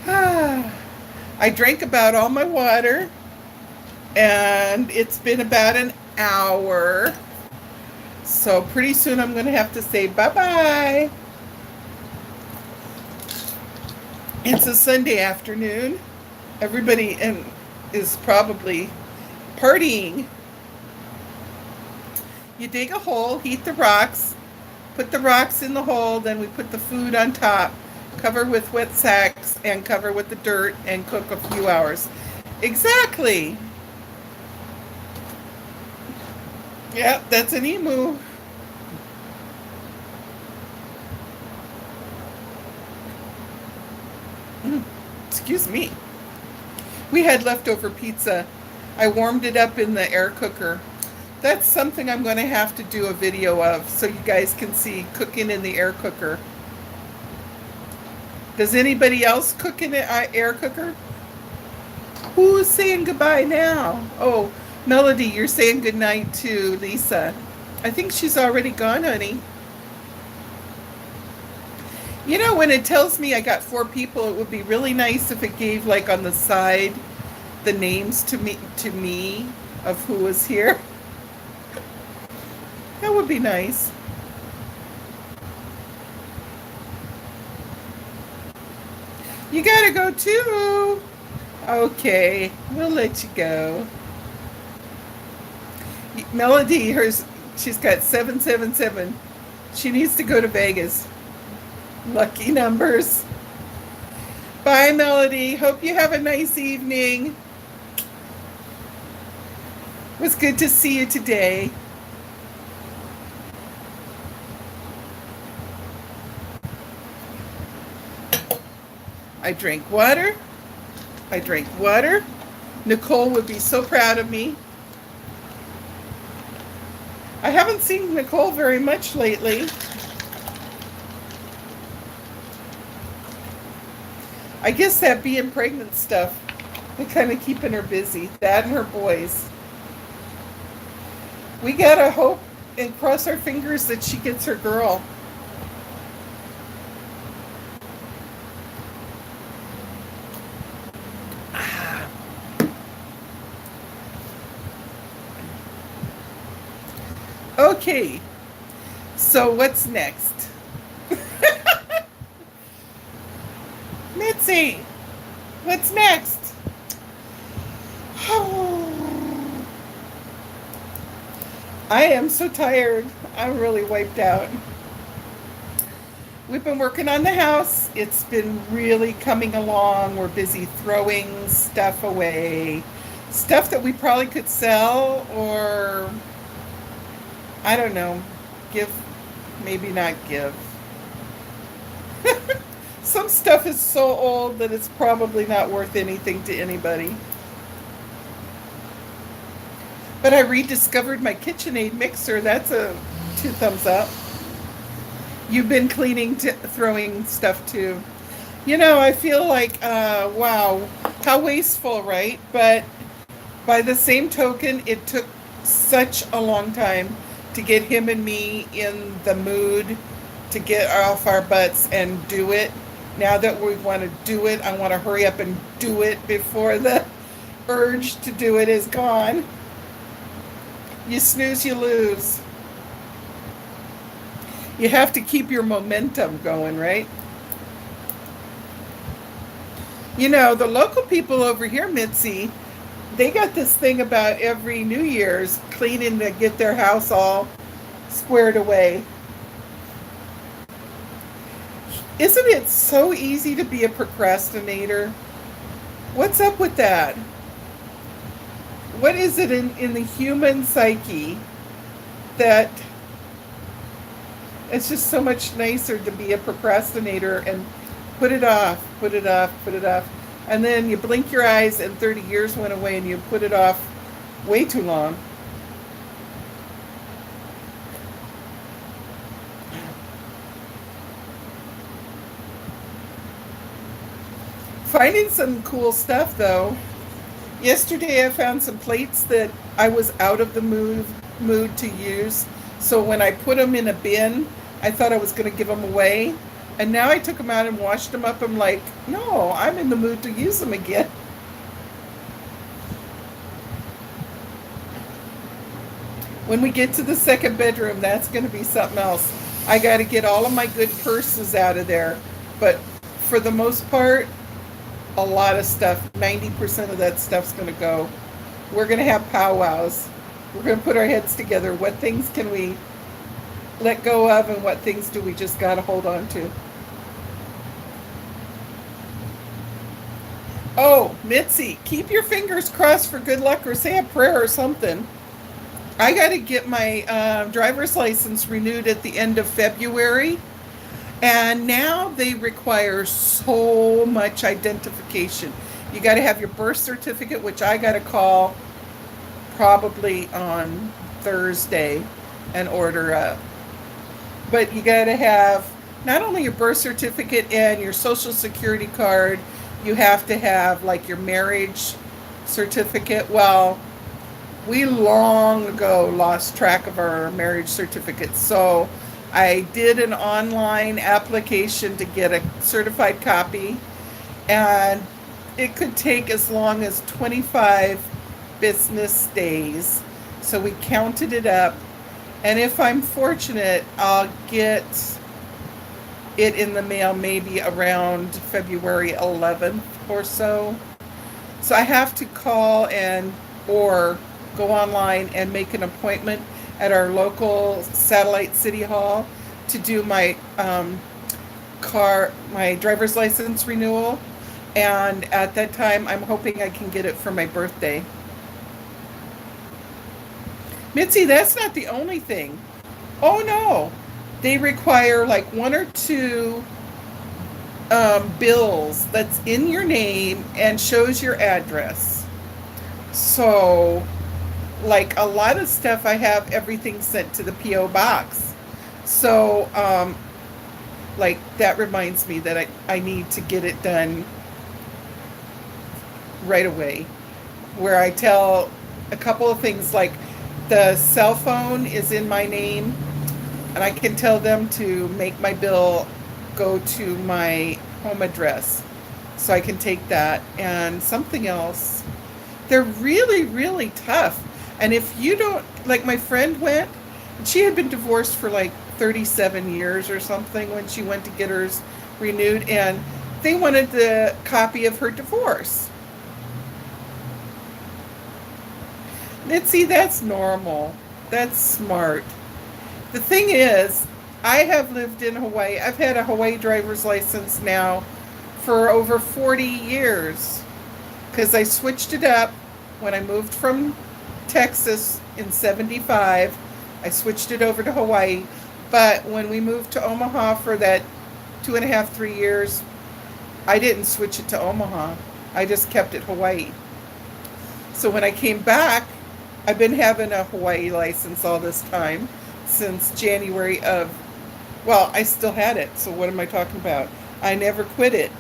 I drank about all my water, and it's been about an hour. So pretty soon I'm going to have to say bye-bye. It's a Sunday afternoon. Everybody is probably partying. You dig a hole, heat the rocks, put the rocks in the hole, then we put the food on top, cover with wet sacks, and cover with the dirt, and cook a few hours. Exactly. Yep, that's an emu. Excuse me. We had leftover pizza. I warmed it up in the air cooker. That's something I'm going to have to do a video of so you guys can see cooking in the air cooker. Does anybody else cook in an air cooker? Who's saying goodbye now? Oh, Melody, you're saying goodnight to Lisa. I think she's already gone, honey. You know, when it tells me I got 4 people, it would be really nice if it gave, like, on the side, the names to me of who was here. That would be nice. You gotta go too. Okay, we'll let you go. Melody, she's got 777. She needs to go to Vegas. Lucky numbers. Bye, Melody. Hope you have a nice evening. It was good to see you today. I drank water. I drank water. Nicole would be so proud of me. I haven't seen Nicole very much lately. I guess that being pregnant stuff, they kind of keeping her busy. That and her boys. We gotta hope and cross our fingers that she gets her girl. Okay, so what's next? Mitzi, what's next? I am so tired. I'm really wiped out. We've been working on the house. It's been really coming along. We're busy throwing stuff away. Stuff that we probably could sell or, I don't know, give, maybe not give. Some stuff is so old that it's probably not worth anything to anybody. But I rediscovered my KitchenAid mixer. That's a 2 thumbs up. You've been cleaning, throwing stuff too. I feel like, wow, how wasteful, right? But by the same token, it took such a long time to get him and me in the mood to get off our butts and do it. Now that we want to do it, I want to hurry up and do it before the urge to do it is gone. You snooze, you lose. You have to keep your momentum going, right? The local people over here, Mitzi, they got this thing about every New Year's cleaning to get their house all squared away. Isn't it so easy to be a procrastinator? What's up with that? What is it in the human psyche that it's just so much nicer to be a procrastinator and put it off, put it off, put it off. And then you blink your eyes and 30 years went away and you put it off way too long. Finding some cool stuff though. Yesterday I found some plates that I was out of the mood to use. So when I put them in a bin, I thought I was going to give them away. And now I took them out and washed them up. I'm like, no, I'm in the mood to use them again. When we get to the second bedroom, that's going to be something else. I got to get all of my good purses out of there. But for the most part, a lot of stuff, 90% of that stuff's going to go. We're going to have powwows. We're going to put our heads together. What things can we let go of and what things do we just got to hold on to? Oh, Mitzi, keep your fingers crossed for good luck or say a prayer or something. I got to get my driver's license renewed at the end of February. And now they require so much identification. You got to have your birth certificate, which I got to call probably on Thursday and order up. But you got to have not only your birth certificate and your social security card, you have to have like your marriage certificate. Well, we long ago lost track of our marriage certificates. So I did an online application to get a certified copy, and it could take as long as 25 business days. So we counted it up, and if I'm fortunate, I'll get it in the mail maybe around February 11th or so. So I have to call and or go online and make an appointment at our local satellite city hall to do my my driver's license renewal. And at that time, I'm hoping I can get it for my birthday. Mitzi, that's not the only thing. Oh no, they require like one or two bills that's in your name and shows your address. So, like a lot of stuff, I have everything sent to the P.O. box. So, like that reminds me that I need to get it done right away. Where I tell a couple of things like the cell phone is in my name, and I can tell them to make my bill go to my home address so I can take that. And something else, they're really, really tough. And if you don't, like my friend went, she had been divorced for like 37 years or something when she went to get hers renewed, and they wanted the copy of her divorce. Mitzi, that's normal. That's smart. The thing is, I have lived in Hawaii. I've had a Hawaii driver's license now for over 40 years because I switched it up when I moved from Texas in 75. I switched it over to Hawaii. But when we moved to Omaha for that 2.5, 3 years, I didn't switch it to Omaha. I just kept it Hawaii. So when I came back, I've been having a Hawaii license all this time since January of, well, I still had it. So what am I talking about? I never quit it.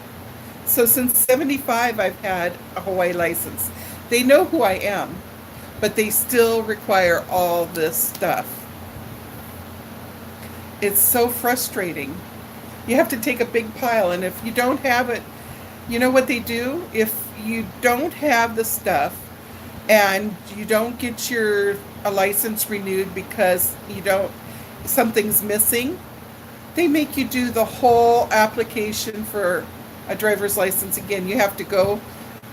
So since 75, I've had a Hawaii license. They know who I am, but they still require all this stuff. It's so frustrating. You have to take a big pile, and if you don't have it, you know what they do? If you don't have the stuff and you don't get a license renewed because something's missing, they make you do the whole application for a driver's license again. You have to go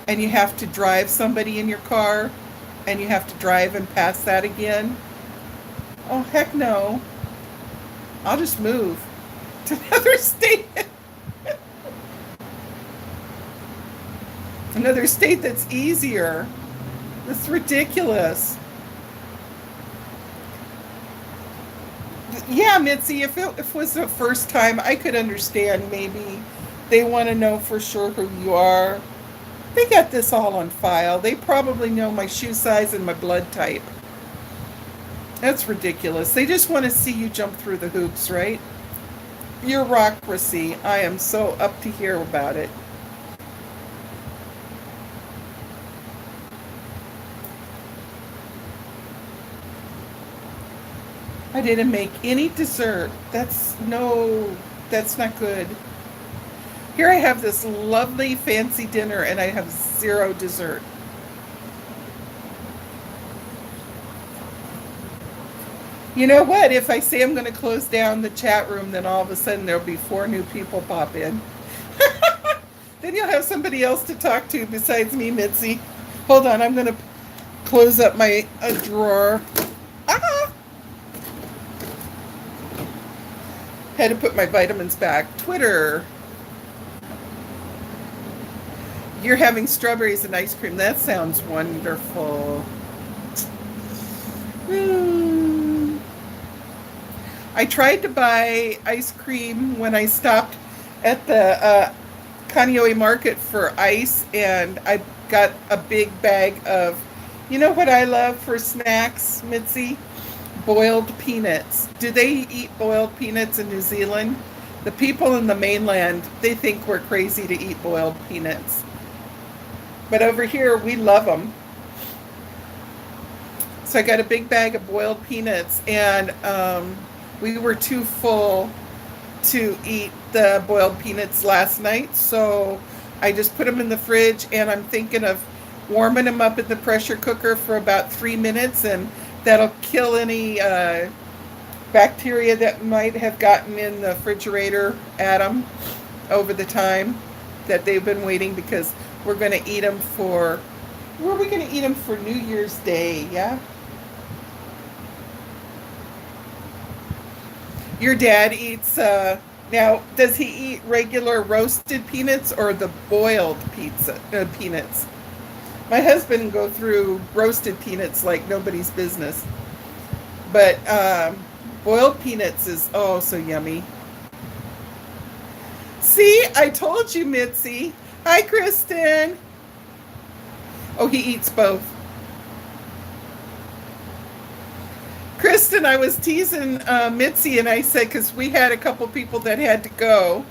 and you have to drive somebody in your car, and you have to drive and pass that again. Oh, heck no. I'll just move to another state. Another state that's easier. It's ridiculous. Yeah, Mitzi, if it was the first time, I could understand maybe they want to know for sure who you are. They got this all on file. They probably know my shoe size and my blood type. That's ridiculous. They just want to see you jump through the hoops, right? Bureaucracy. I am so up to here about it. I didn't make any dessert. That's not good. Here I have this lovely fancy dinner and I have zero dessert. You know what? If I say I'm going to close down the chat room, then all of a sudden there'll be 4 new people pop in. Then you'll have somebody else to talk to besides me, Mitzi. Hold on, I'm going to close up my drawer. Ah! Had to put my vitamins back. Twitter. You're having strawberries and ice cream. That sounds wonderful. I tried to buy ice cream when I stopped at the Kaneohe Market for ice, and I got a big bag of, you know what I love for snacks, Mitzi? Boiled peanuts. Do they eat boiled peanuts in New Zealand? The people in the mainland, they think we're crazy to eat boiled peanuts. But over here, we love them. So I got a big bag of boiled peanuts, and we were too full to eat the boiled peanuts last night, so I just put them in the fridge, and I'm thinking of warming them up in the pressure cooker for about 3 minutes, and that'll kill any bacteria that might have gotten in the refrigerator at them over the time that they've been waiting, because We're going to eat them for, where are we going to eat them for New Year's Day? Yeah. Your dad eats, now, does he eat regular roasted peanuts or the boiled peanuts? My husband go through roasted peanuts like nobody's business. But boiled peanuts is, oh, so yummy. See, I told you, Mitzi. Hi, Kristen. Oh, he eats both. Kristen, I was teasing Mitzi, and I said, because we had a couple people that had to go,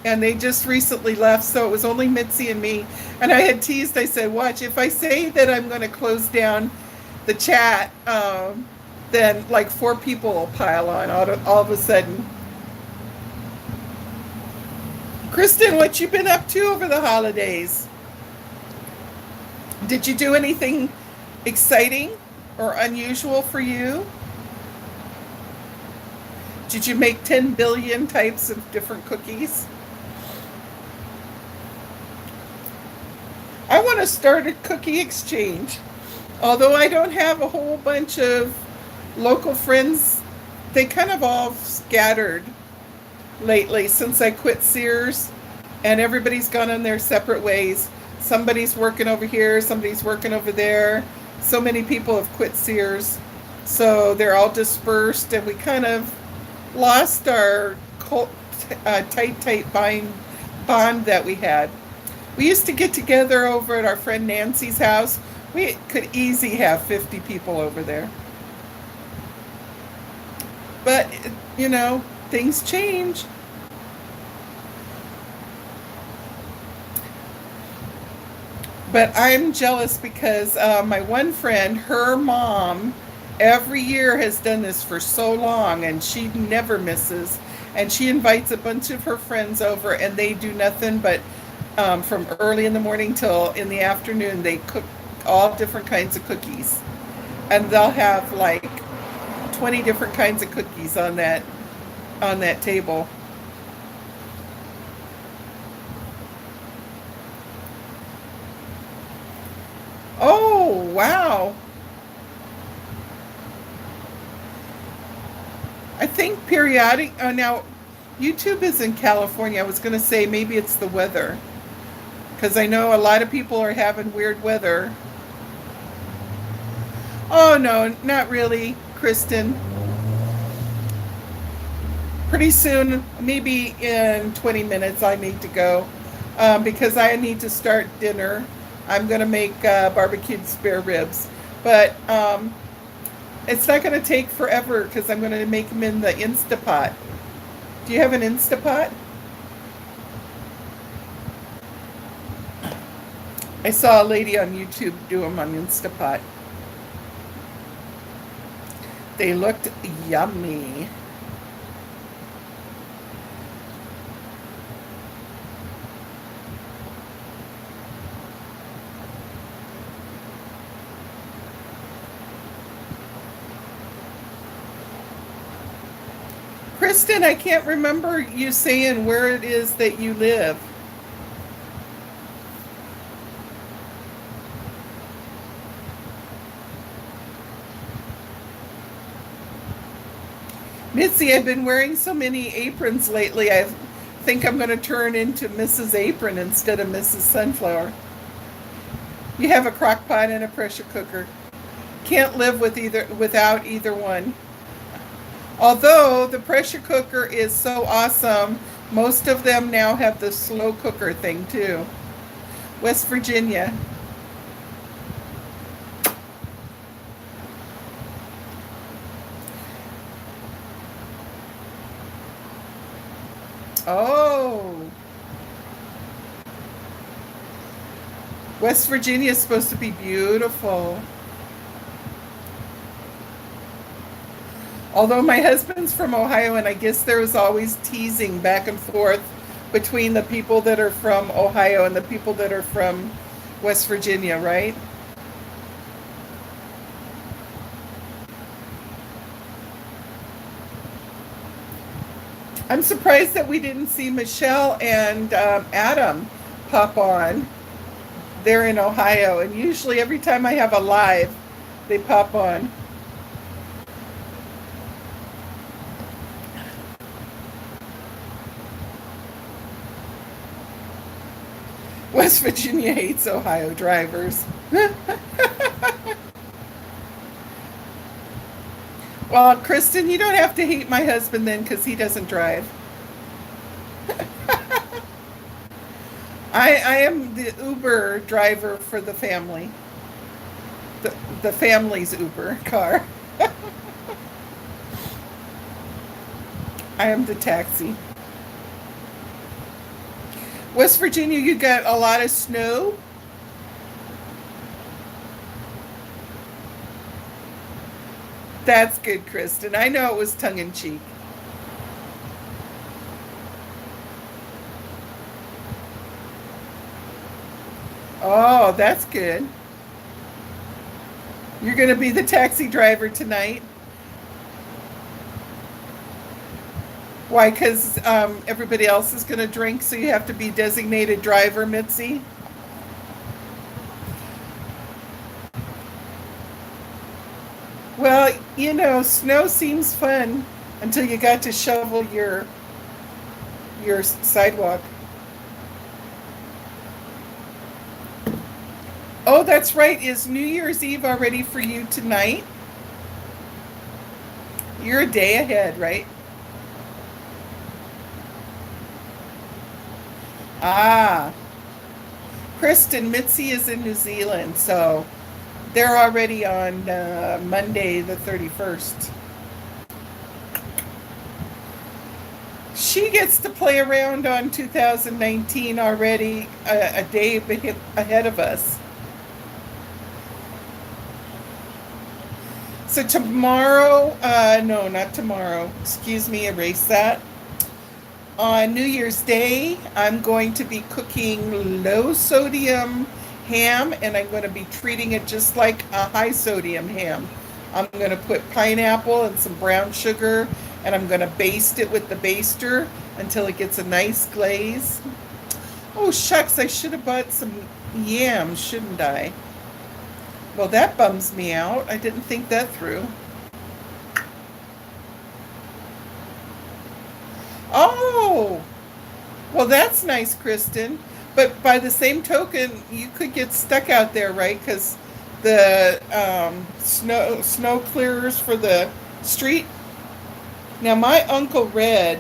and they just recently left, so it was only Mitzi and me. And I had teased, I said, watch, if I say that I'm going to close down the chat, then like 4 people will pile on all of a sudden. Kristen, what you been up to over the holidays? Did you do anything exciting or unusual for you? Did you make 10 billion types of different cookies? I want to start a cookie exchange. Although I don't have a whole bunch of local friends, they kind of all scattered lately since I quit Sears, and everybody's gone on their separate ways. Somebody's working over here, somebody's working over there. So many people have quit Sears, so they're all dispersed, and we kind of lost our tight bond that we had. We used to get together over at our friend Nancy's house. We could easily have 50 people over there. But, you know, things change. But I'm jealous because my one friend, her mom, every year has done this for so long, and she never misses. And she invites a bunch of her friends over, and they do nothing but from early in the morning till in the afternoon, they cook all different kinds of cookies. And they'll have like 20 different kinds of cookies on that table. Oh, wow. I think periodic, now YouTube is in California. I was going to say maybe it's the weather, because I know a lot of people are having weird weather. Oh, no, not really, Kristen. Pretty soon, maybe in 20 minutes, I need to go because I need to start dinner. I'm going to make barbecued spare ribs. But it's not going to take forever because I'm going to make them in the Instapot. Do you have an Instapot? I saw a lady on YouTube do them on Instapot. They looked yummy. Kristen, I can't remember you saying where it is that you live. Mitzi, I've been wearing so many aprons lately. I think I'm going to turn into Mrs. Apron instead of Mrs. Sunflower. You have a crock pot and a pressure cooker. Can't live without either one. Although the pressure cooker is so awesome, most of them now have the slow cooker thing too. West Virginia. Oh. West Virginia is supposed to be beautiful. Although my husband's from Ohio, and I guess there was always teasing back and forth between the people that are from Ohio and the people that are from West Virginia, right? I'm surprised that we didn't see Michelle and Adam pop on. They're in Ohio, and usually every time I have a live, they pop on. West Virginia hates Ohio drivers. Well, Kristen, you don't have to hate my husband then because he doesn't drive. I am the Uber driver for the family, the, the family's Uber car. I am the taxi. West Virginia, you got a lot of snow. That's good, Kristen. I know it was tongue in cheek. Oh, that's good. You're going to be the taxi driver tonight. Why? Because everybody else is going to drink, so you have to be designated driver, Mitzi. Well, snow seems fun until you got to shovel your sidewalk. Oh, that's right. Is New Year's Eve already for you tonight? You're a day ahead, right? Ah, Kristen, Mitzi is in New Zealand, so they're already on Monday the 31st. She gets to play around on 2019 already, a day ahead of us. So tomorrow, no, not tomorrow. Excuse me, erase that. On New Year's Day, I'm going to be cooking low sodium ham, and I'm going to be treating it just like a high sodium ham. I'm going to put pineapple and some brown sugar, and I'm going to baste it with the baster until it gets a nice glaze. Oh, shucks, I should have bought some yams, shouldn't I? Well, that bums me out. I didn't think that through. Oh, well, that's nice, Kristen. But by the same token, you could get stuck out there, right? Because the snow clearers for the street. Now, my uncle Red,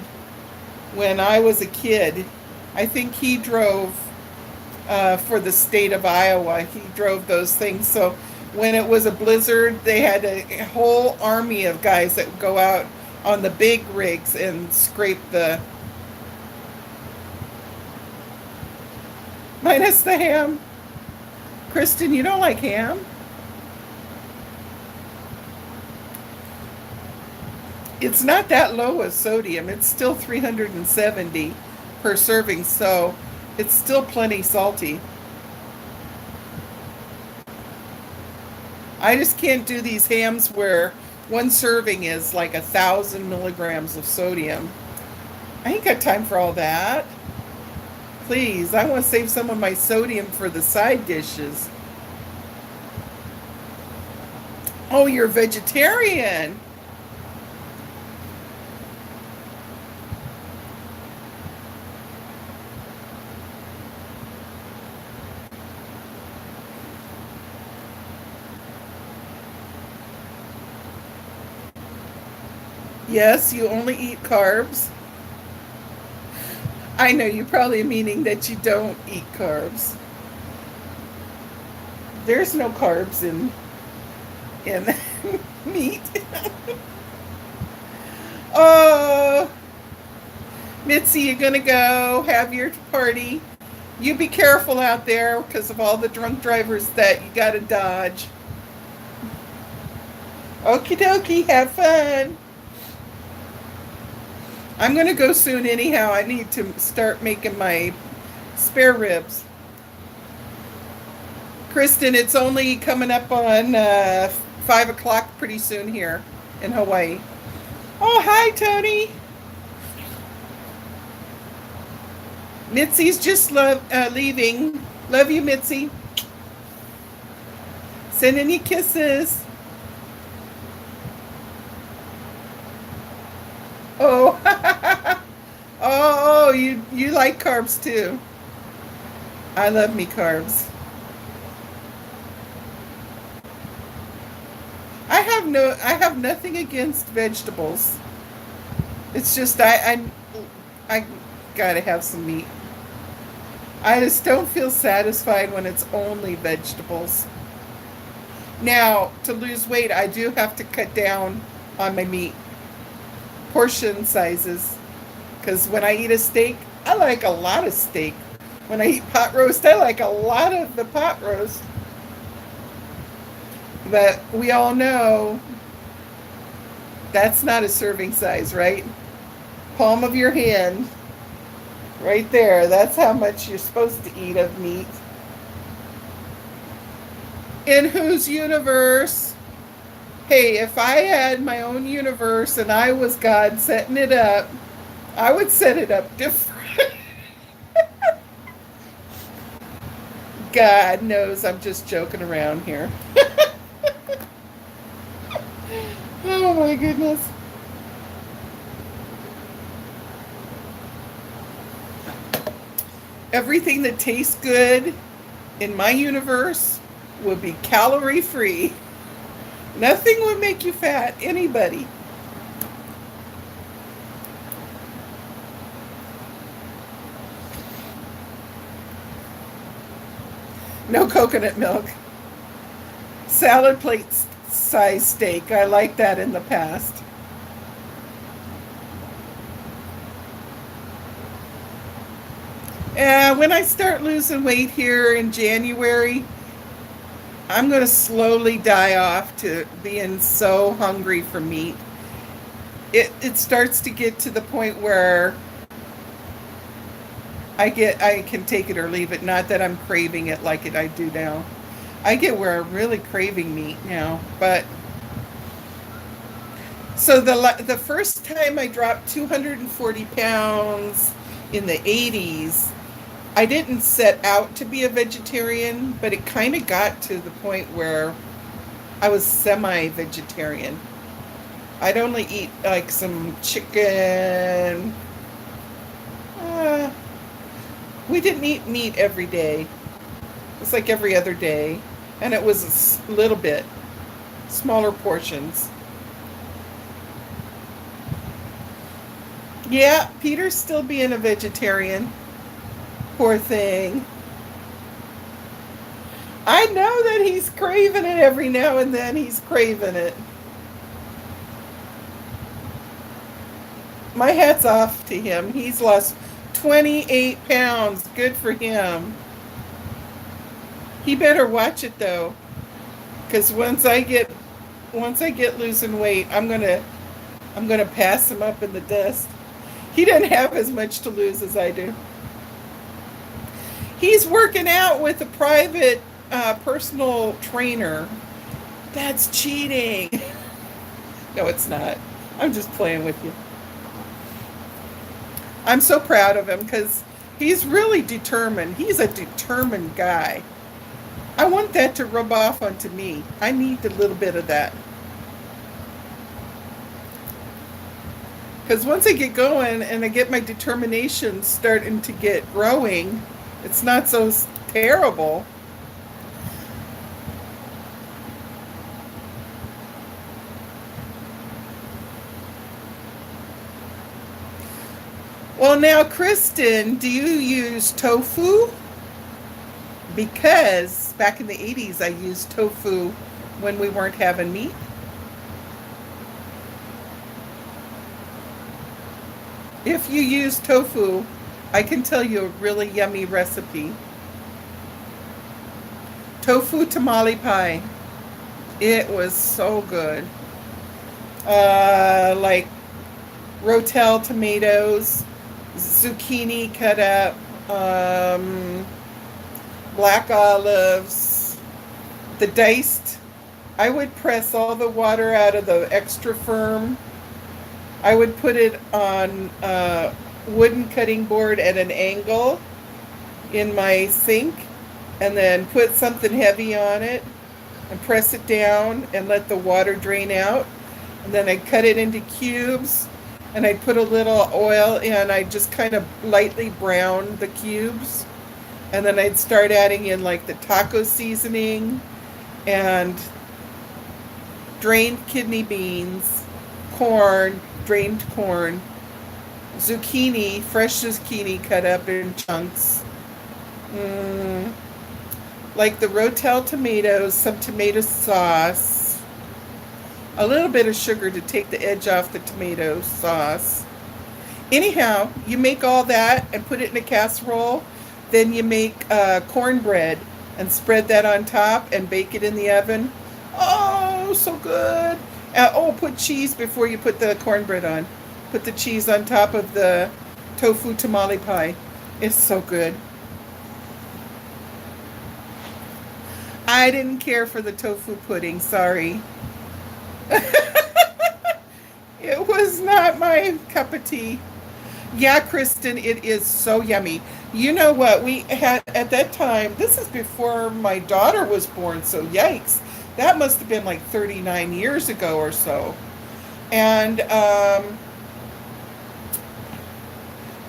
when I was a kid, I think he drove for the state of Iowa. He drove those things. So when it was a blizzard, they had a whole army of guys that would go out on the big rigs and scrape the minus the ham. Kristen, you don't like ham? It's not that low of sodium. It's still 370 per serving, so it's still plenty salty. I just can't do these hams where one serving is like 1,000 milligrams of sodium. I ain't got time for all that. Please, I want to save some of my sodium for the side dishes. Oh, you're vegetarian. Yes, you only eat carbs. I know you're probably meaning that you don't eat carbs. There's no carbs in meat. Oh, Mitzi, you're gonna go have your party. You be careful out there because of all the drunk drivers that you gotta dodge. Okie dokie, have fun. I'm gonna go soon anyhow. I need to start making my spare ribs. Kristen, it's only coming up on 5 o'clock pretty soon here in Hawaii. Oh, hi, Tony. Mitzi's just leaving. Love you, Mitzi. Sending you kisses. Oh, oh, you like carbs too. I love me carbs. I have nothing against vegetables. It's just I gotta have some meat. I just don't feel satisfied when it's only vegetables. Now, to lose weight, I do have to cut down on my meat portion sizes because when I eat a steak, I like a lot of steak. When I eat pot roast, I like a lot of the pot roast. But we all know that's not a serving size, right? Palm of your hand, right there. That's how much you're supposed to eat of meat. In whose universe? Hey, if I had my own universe and I was God setting it up, I would set it up different. God knows I'm just joking around here. Oh my goodness. Everything that tastes good in my universe would be calorie free. Nothing would make you fat, anybody. No coconut milk. Salad plate size steak. I like that in the past. And when I start losing weight here in January, I'm going to slowly die off to being so hungry for meat. It starts to get to the point where I can take it or leave it. Not that I'm craving it like I do now. I get where I'm really craving meat now. But so the first time I dropped 240 pounds in the 80s, I didn't set out to be a vegetarian, but it kind of got to the point where I was semi-vegetarian. I'd only eat like some chicken. We didn't eat meat every day. It's like every other day. And it was a little bit, smaller portions. Yeah, Peter's still being a vegetarian. Poor thing. I know that he's craving it every now and then. He's craving it. My hat's off to him. He's lost 28 pounds. Good for him. He better watch it though, because once I get losing weight, I'm gonna pass him up in the dust. He doesn't have as much to lose as I do. He's working out with a private personal trainer. That's cheating. No, it's not. I'm just playing with you. I'm so proud of him because he's really determined. He's a determined guy. I want that to rub off onto me. I need a little bit of that. Because once I get going and I get my determination starting to get growing, it's not so terrible. Well, now, Kristen, do you use tofu? Because back in the 80s, I used tofu when we weren't having meat. If you use tofu, I can tell you a really yummy recipe. Tofu tamale pie. It was so good. Like Rotel tomatoes, zucchini cut up, black olives, the diced. I would press all the water out of the extra firm. I would put it on a wooden cutting board at an angle in my sink and then put something heavy on it and press it down and let the water drain out. And then I'd cut it into cubes and I'd put a little oil and I'd just kind of lightly brown the cubes. And then I'd start adding in like the taco seasoning and drained kidney beans, corn, drained corn, zucchini, fresh zucchini cut up in chunks, like the Rotel tomatoes, some tomato sauce, a little bit of sugar to take the edge off the tomato sauce. Anyhow, you make all that and put it in a casserole. Then you make cornbread and spread that on top and bake it in the oven. Oh, so good. Put cheese before you put the cornbread on. Put the cheese on top of the tofu tamale pie. It's so good. I didn't care for the tofu pudding, sorry. It was not my cup of tea. Yeah, Kristen, it is so yummy. You know what? We had at that time, this is before my daughter was born, so yikes. That must have been like 39 years ago or so. And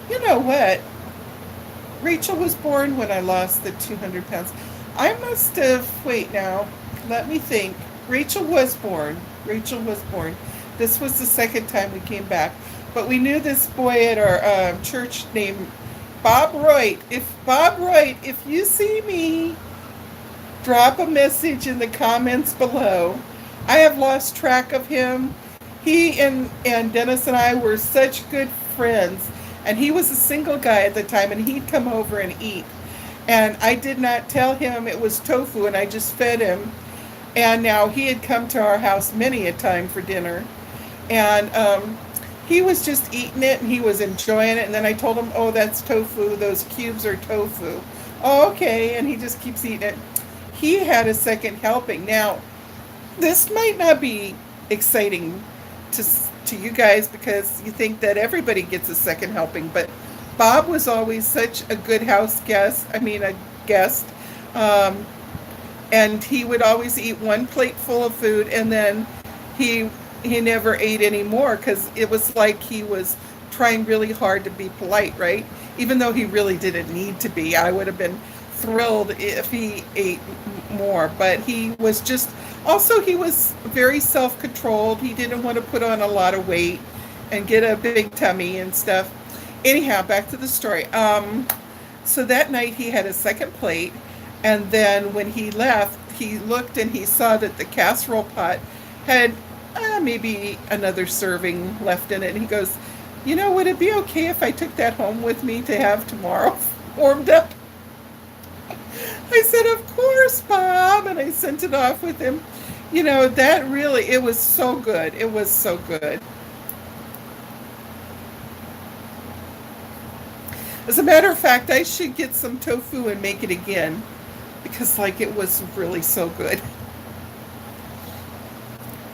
you know what? Rachel was born when I lost the 200 pounds. I must have, wait now, let me think. Rachel was born. Rachel was born. This was the second time we came back. But we knew this boy at our church named Bob Royd. Bob Royd, if you see me, drop a message in the comments below. I have lost track of him. He and Dennis and I were such good friends. And he was a single guy at the time, and he'd come over and eat. And I did not tell him it was tofu, and I just fed him. And now he had come to our house many a time for dinner. And he was just eating it, and he was enjoying it. And then I told him, oh, that's tofu. Those cubes are tofu. Oh, okay. And he just keeps eating it. He had a second helping. Now, this might not be exciting to you guys because you think that everybody gets a second helping, but Bob was always such a good house guest. I mean, a guest. And he would always eat one plate full of food, and then he never ate any more because it was like he was trying really hard to be polite, right? Even though he really didn't need to be. I would have been thrilled if he ate more, but he was just, also he was very self-controlled. He didn't want to put on a lot of weight and get a big tummy and stuff. Anyhow, back to the story. So that night he had a second plate, and then when he left, he looked and he saw that the casserole pot had maybe another serving left in it. And he goes, you know, would it be okay if I took that home with me to have tomorrow warmed up? I said, of course, Bob. And I sent it off with him. You know, that really, it was so good. It was so good. As a matter of fact, I should get some tofu and make it again because, like, it was really so good.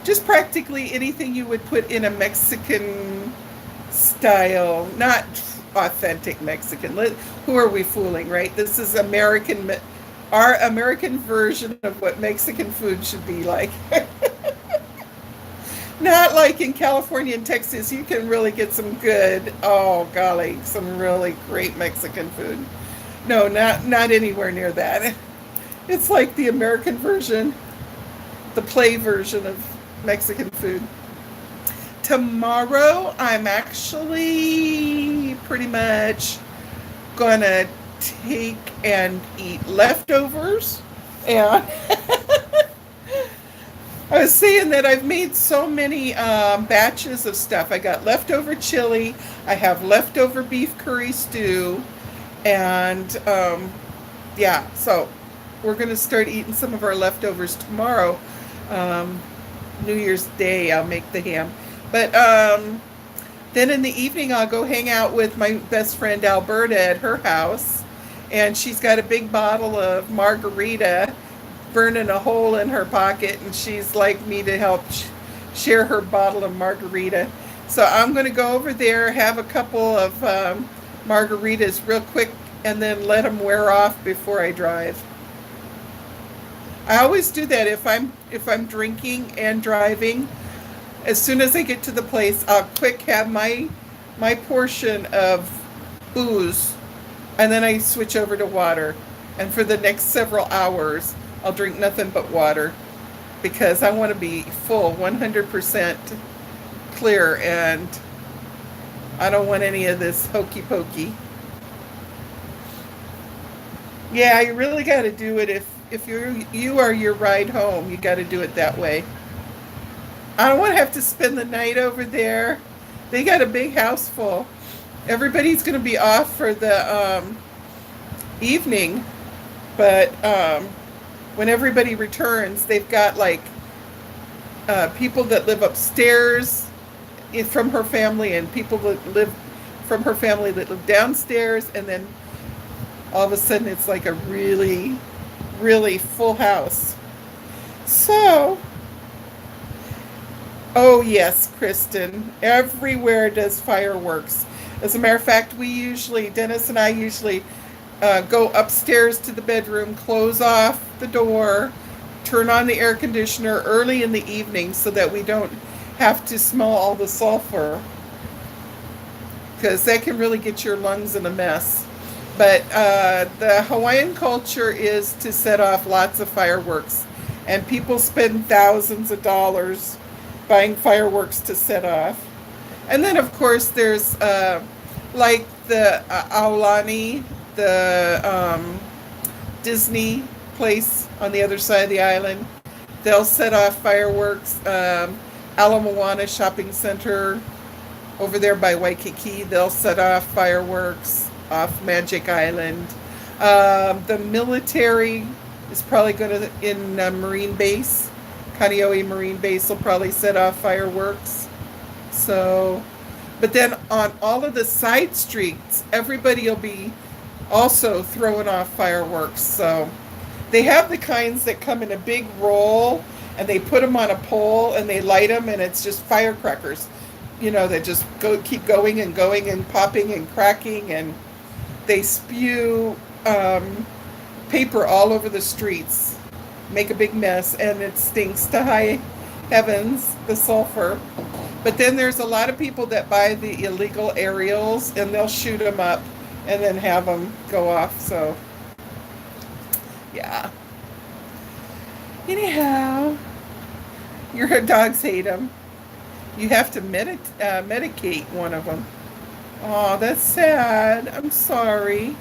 Just practically anything you would put in a Mexican style, not authentic Mexican. Who are we fooling, right? This is our American version of what Mexican food should be like. Not like in California and Texas, you can really get some good, oh golly, some really great Mexican food. No, not anywhere near that. It's like the American version, the play version of Mexican food. Tomorrow, I'm actually pretty much gonna take and eat leftovers. And I was saying that I've made so many batches of stuff. I got leftover chili. I have leftover beef curry stew. And yeah, so we're going to start eating some of our leftovers tomorrow. New Year's Day, I'll make the ham. But then in the evening, I'll go hang out with my best friend Alberta at her house. And she's got a big bottle of margarita burning a hole in her pocket, and she's like me to help share her bottle of margarita. So I'm going to go over there, have a couple of margaritas real quick, and then let them wear off before I drive. I always do that if I'm drinking and driving. As soon as I get to the place, I'll quick have my portion of booze, and then I switch over to water. And for the next several hours, I'll drink nothing but water because I want to be full, 100% clear, and I don't want any of this hokey pokey. Yeah, you really got to do it if you are your ride home. You got to do it that way. I don't want to have to spend the night over there. They got a big house full. Everybody's going to be off for the evening, but when everybody returns, they've got like people that live upstairs from her family, and people that live from her family that live downstairs, and then all of a sudden it's like a really, really full house. So, oh yes, Kristen, everywhere does fireworks. As a matter of fact, Dennis and I usually go upstairs to the bedroom, close off the door, turn on the air conditioner early in the evening so that we don't have to smell all the sulfur, because that can really get your lungs in a mess. But the Hawaiian culture is to set off lots of fireworks, and people spend thousands of dollars buying fireworks to set off. And then, of course, there's like the Aulani, the Disney place on the other side of the island. They'll set off fireworks. Ala Moana Shopping Center over there by Waikiki, they'll set off fireworks off Magic Island. The military is probably going to, in Marine Base, Kaneohe Marine Base will probably set off fireworks. So, but then on all of the side streets, everybody will be also throwing off fireworks. So they have the kinds that come in a big roll, and they put them on a pole and they light them, and it's just firecrackers, that just keep going and going and popping and cracking, and they spew paper all over the streets, make a big mess, and it stinks to high heavens, the sulfur. But then there's a lot of people that buy the illegal aerials, and they'll shoot them up and then have them go off. So, yeah. Anyhow, your dogs hate them. You have to medicate one of them. Oh, that's sad. I'm sorry.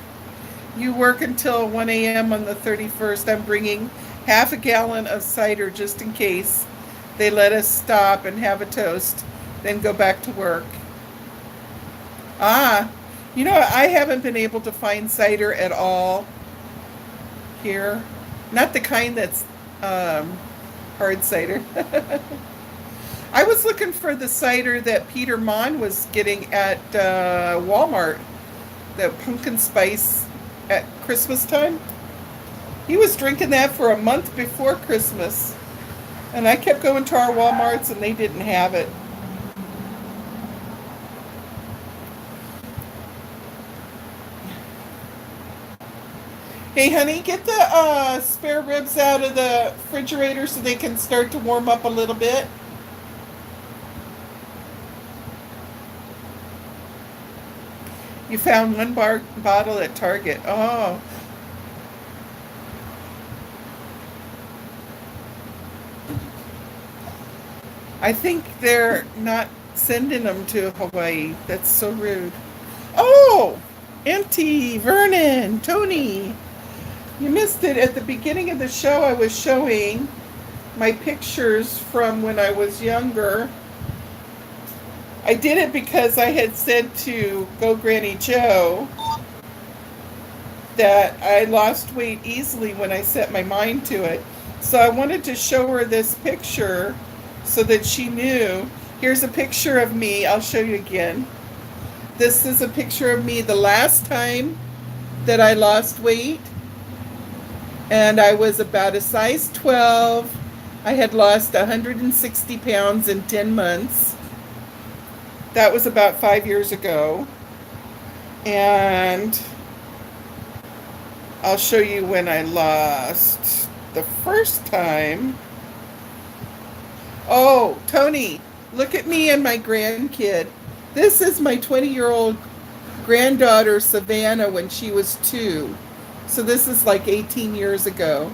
You work until 1 a.m. on the 31st. I'm bringing half a gallon of cider just in case they let us stop and have a toast, then go back to work. I haven't been able to find cider at all here. Not the kind that's hard cider. I was looking for the cider that Peter Mon was getting at Walmart, the pumpkin spice at Christmas time. He was drinking that for a month before Christmas, and I kept going to our Walmarts and they didn't have it. Hey, honey, get the spare ribs out of the refrigerator so they can start to warm up a little bit. You found one bottle at Target. Oh. I think they're not sending them to Hawaii. That's so rude. Oh, Auntie Vernon, Tony. You missed it. At the beginning of the show, I was showing my pictures from when I was younger. I did it because I had said to Go Granny Joe that I lost weight easily when I set my mind to it. So I wanted to show her this picture so that she knew. Here's a picture of me. I'll show you again. This is a picture of me the last time that I lost weight. And I was about a size 12. I had lost 160 pounds in 10 months. That was about 5 years ago. And I'll show you when I lost the first time. Oh, Tony, look at me and my grandkid. This is my 20-year-old granddaughter, Savannah, when she was 2. So this is like 18 years ago.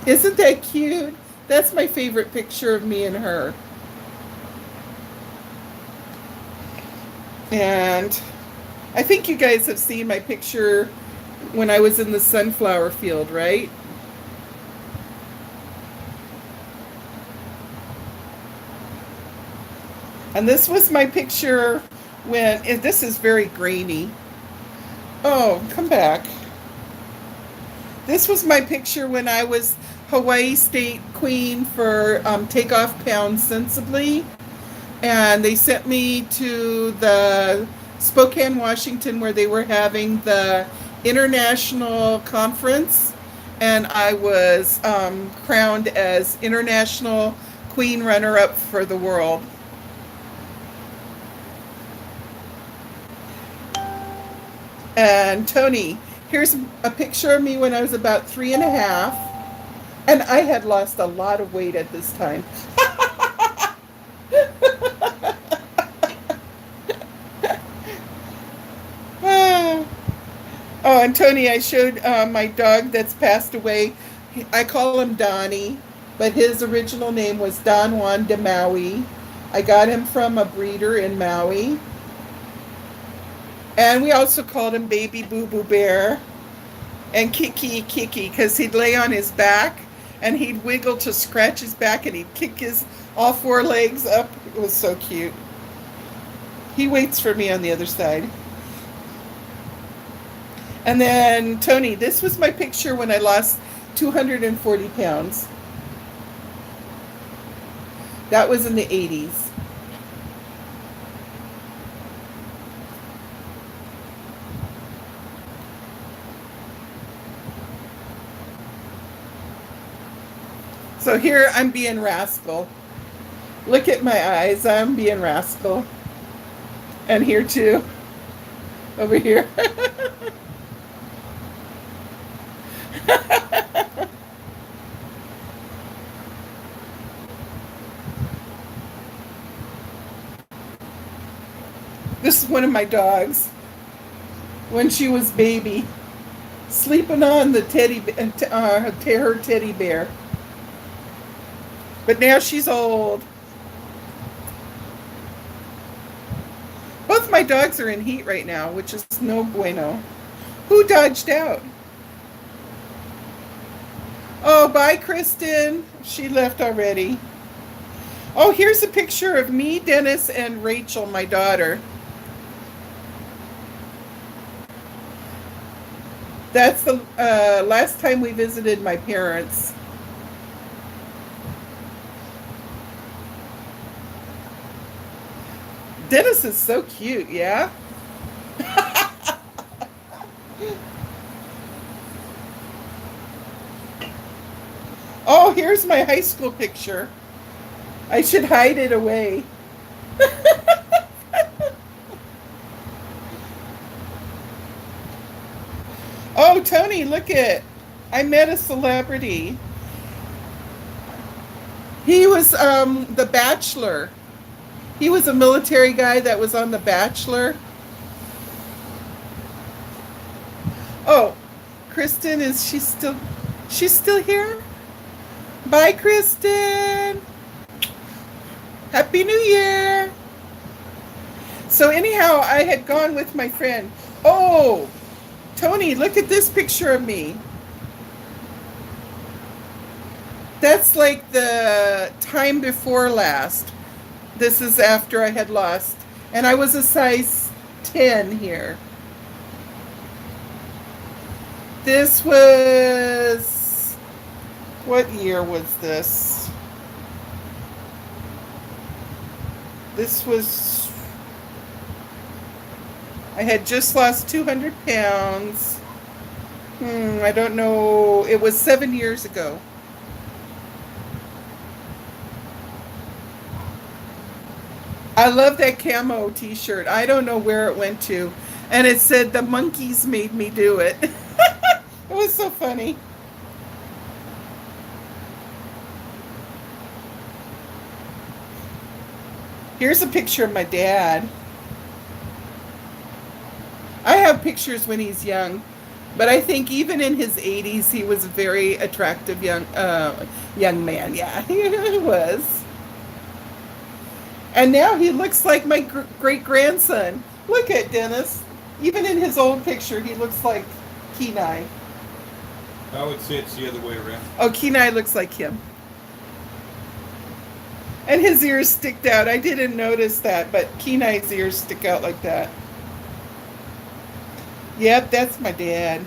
Isn't that cute? That's my favorite picture of me and her. And I think you guys have seen my picture when I was in the sunflower field, right? And this was my picture when, and this is very grainy. Oh, come back. This was my picture when I was Hawaii State Queen for Take Off Pounds Sensibly. And they sent me to the Spokane, Washington, where they were having the international conference. And I was crowned as International Queen Runner-Up for the world. And Tony, here's a picture of me when I was about 3.5. And I had lost a lot of weight at this time. Oh, and Tony, I showed my dog that's passed away. I call him Donnie, but his original name was Don Juan de Maui. I got him from a breeder in Maui. And we also called him Baby Boo Boo Bear and Kiki Kiki, because he'd lay on his back and he'd wiggle to scratch his back and he'd kick his all 4 legs up. It was so cute. He waits for me on the other side. And then, Tony, this was my picture when I lost 240 pounds. That was in the 80s. So here I'm being Rascal. Look at my eyes. I'm being Rascal. And here too. Over here. This is one of my dogs when she was baby, sleeping on the her teddy bear. But now she's old. Both my dogs are in heat right now, which is no bueno. Who dodged out? Oh, bye, Kristen. She left already. Oh, here's a picture of me, Dennis, and Rachel, my daughter. That's the last time we visited my parents. Dennis is so cute, yeah? Oh, here's my high school picture. I should hide it away. Oh, Tony, look it. I met a celebrity. He was The Bachelor. He was a military guy that was on The Bachelor. Oh, Kristen, she's still here? Bye, Kristen. Happy New Year. So anyhow, I had gone with my friend. Oh, Tony, look at this picture of me. That's like the time before last. This is after I had lost. And I was a size 10 here. This was, what year was this? This was, I had just lost 200 pounds. I don't know. It was 7 years ago. I love that camo t-shirt. I don't know where it went to. And it said, the monkeys made me do it. It was so funny. Here's a picture of my dad. I have pictures when he's young, but I think even in his 80s, he was a very attractive young man. Yeah, he was. And now he looks like my great grandson. Look at Dennis. Even in his old picture, he looks like Kenai. I would say it's the other way around. Oh, Kenai looks like him. And his ears stick out. I didn't notice that, but Kenai's ears stick out like that. Yep, that's my dad.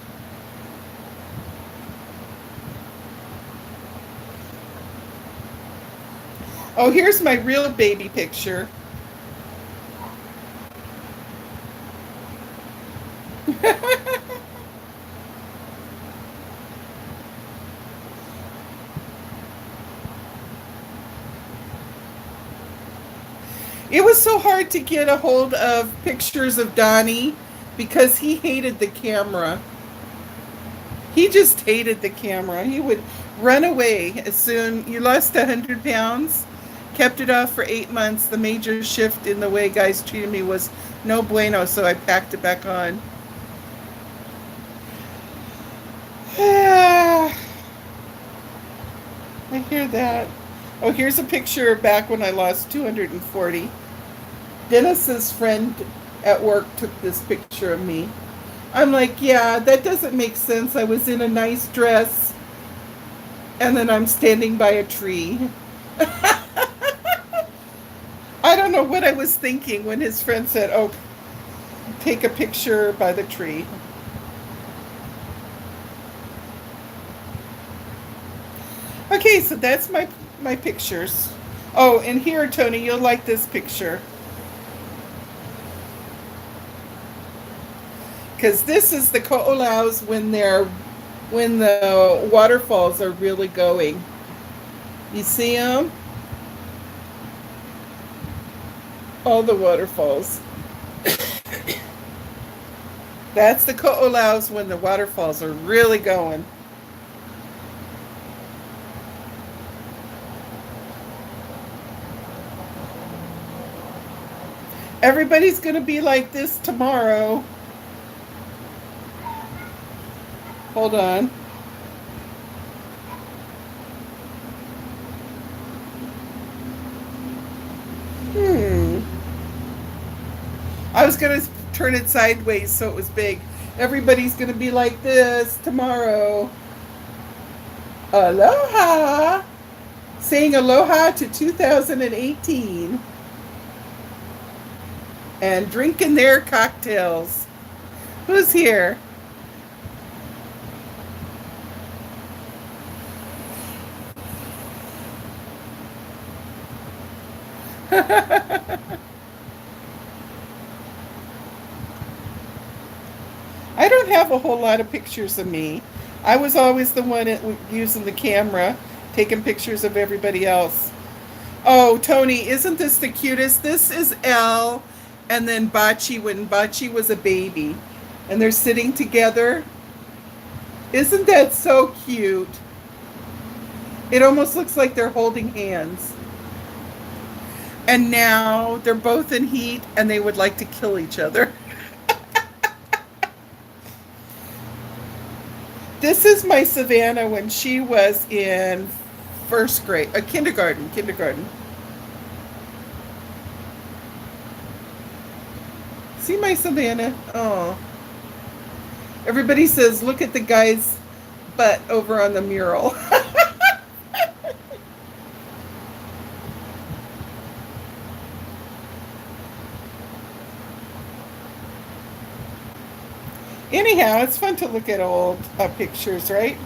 Oh, here's my real baby picture. It was so hard to get a hold of pictures of Donnie because he hated the camera. He just hated the camera. He would run away as soon you lost 100 pounds, kept it off for 8 months. The major shift in the way guys treated me was no bueno, so I packed it back on. I hear that. Oh, here's a picture back when I lost 240. Dennis's friend at work took this picture of me. I'm like, yeah, that doesn't make sense. I was in a nice dress, and then I'm standing by a tree. I don't know what I was thinking when his friend said, oh, take a picture by the tree. Okay, so that's my pictures. Oh, and here, Tony, you'll like this picture. Because this is the Ko'olaus when the waterfalls are really going. You see them? All the waterfalls. That's the Ko'olaus when the waterfalls are really going. Everybody's going to be like this tomorrow. Hold on. I was going to turn it sideways so it was big. Everybody's going to be like this tomorrow. Aloha. Saying aloha to 2018. And drinking their cocktails. Who's here? I don't have a whole lot of pictures of me. I was always the one using the camera, taking pictures of everybody else. Oh, Tony, isn't this the cutest? This is Elle and then Bachi when Bachi was a baby. And they're sitting together. Isn't that so cute? It almost looks like they're holding hands. And now they're both in heat and they would like to kill each other. This is my Savannah when she was in first grade, kindergarten. See my Savannah? Oh. Everybody says, look at the guy's butt over on the mural. Anyhow, it's fun to look at old pictures, right?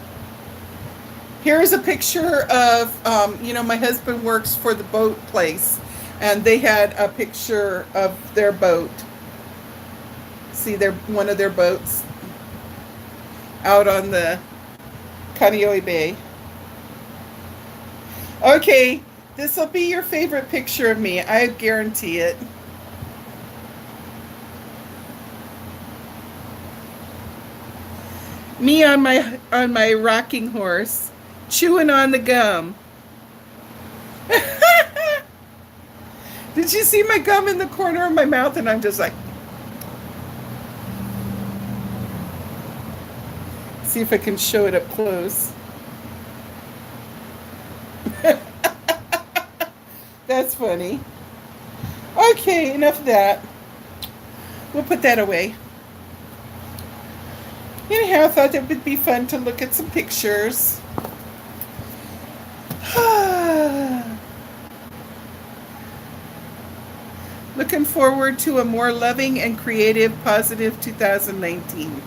Here's a picture of, my husband works for the boat place, and they had a picture of their boat. See, one of their boats out on the Kaneohe Bay. Okay, this will be your favorite picture of me. I guarantee it. Me on my rocking horse, chewing on the gum. Did you see my gum in the corner of my mouth? And I'm just like, see if I can show it up close. That's funny. Okay, enough of that. We'll put that away. Anyhow, I thought it would be fun to look at some pictures. Looking forward to a more loving and creative, positive 2019.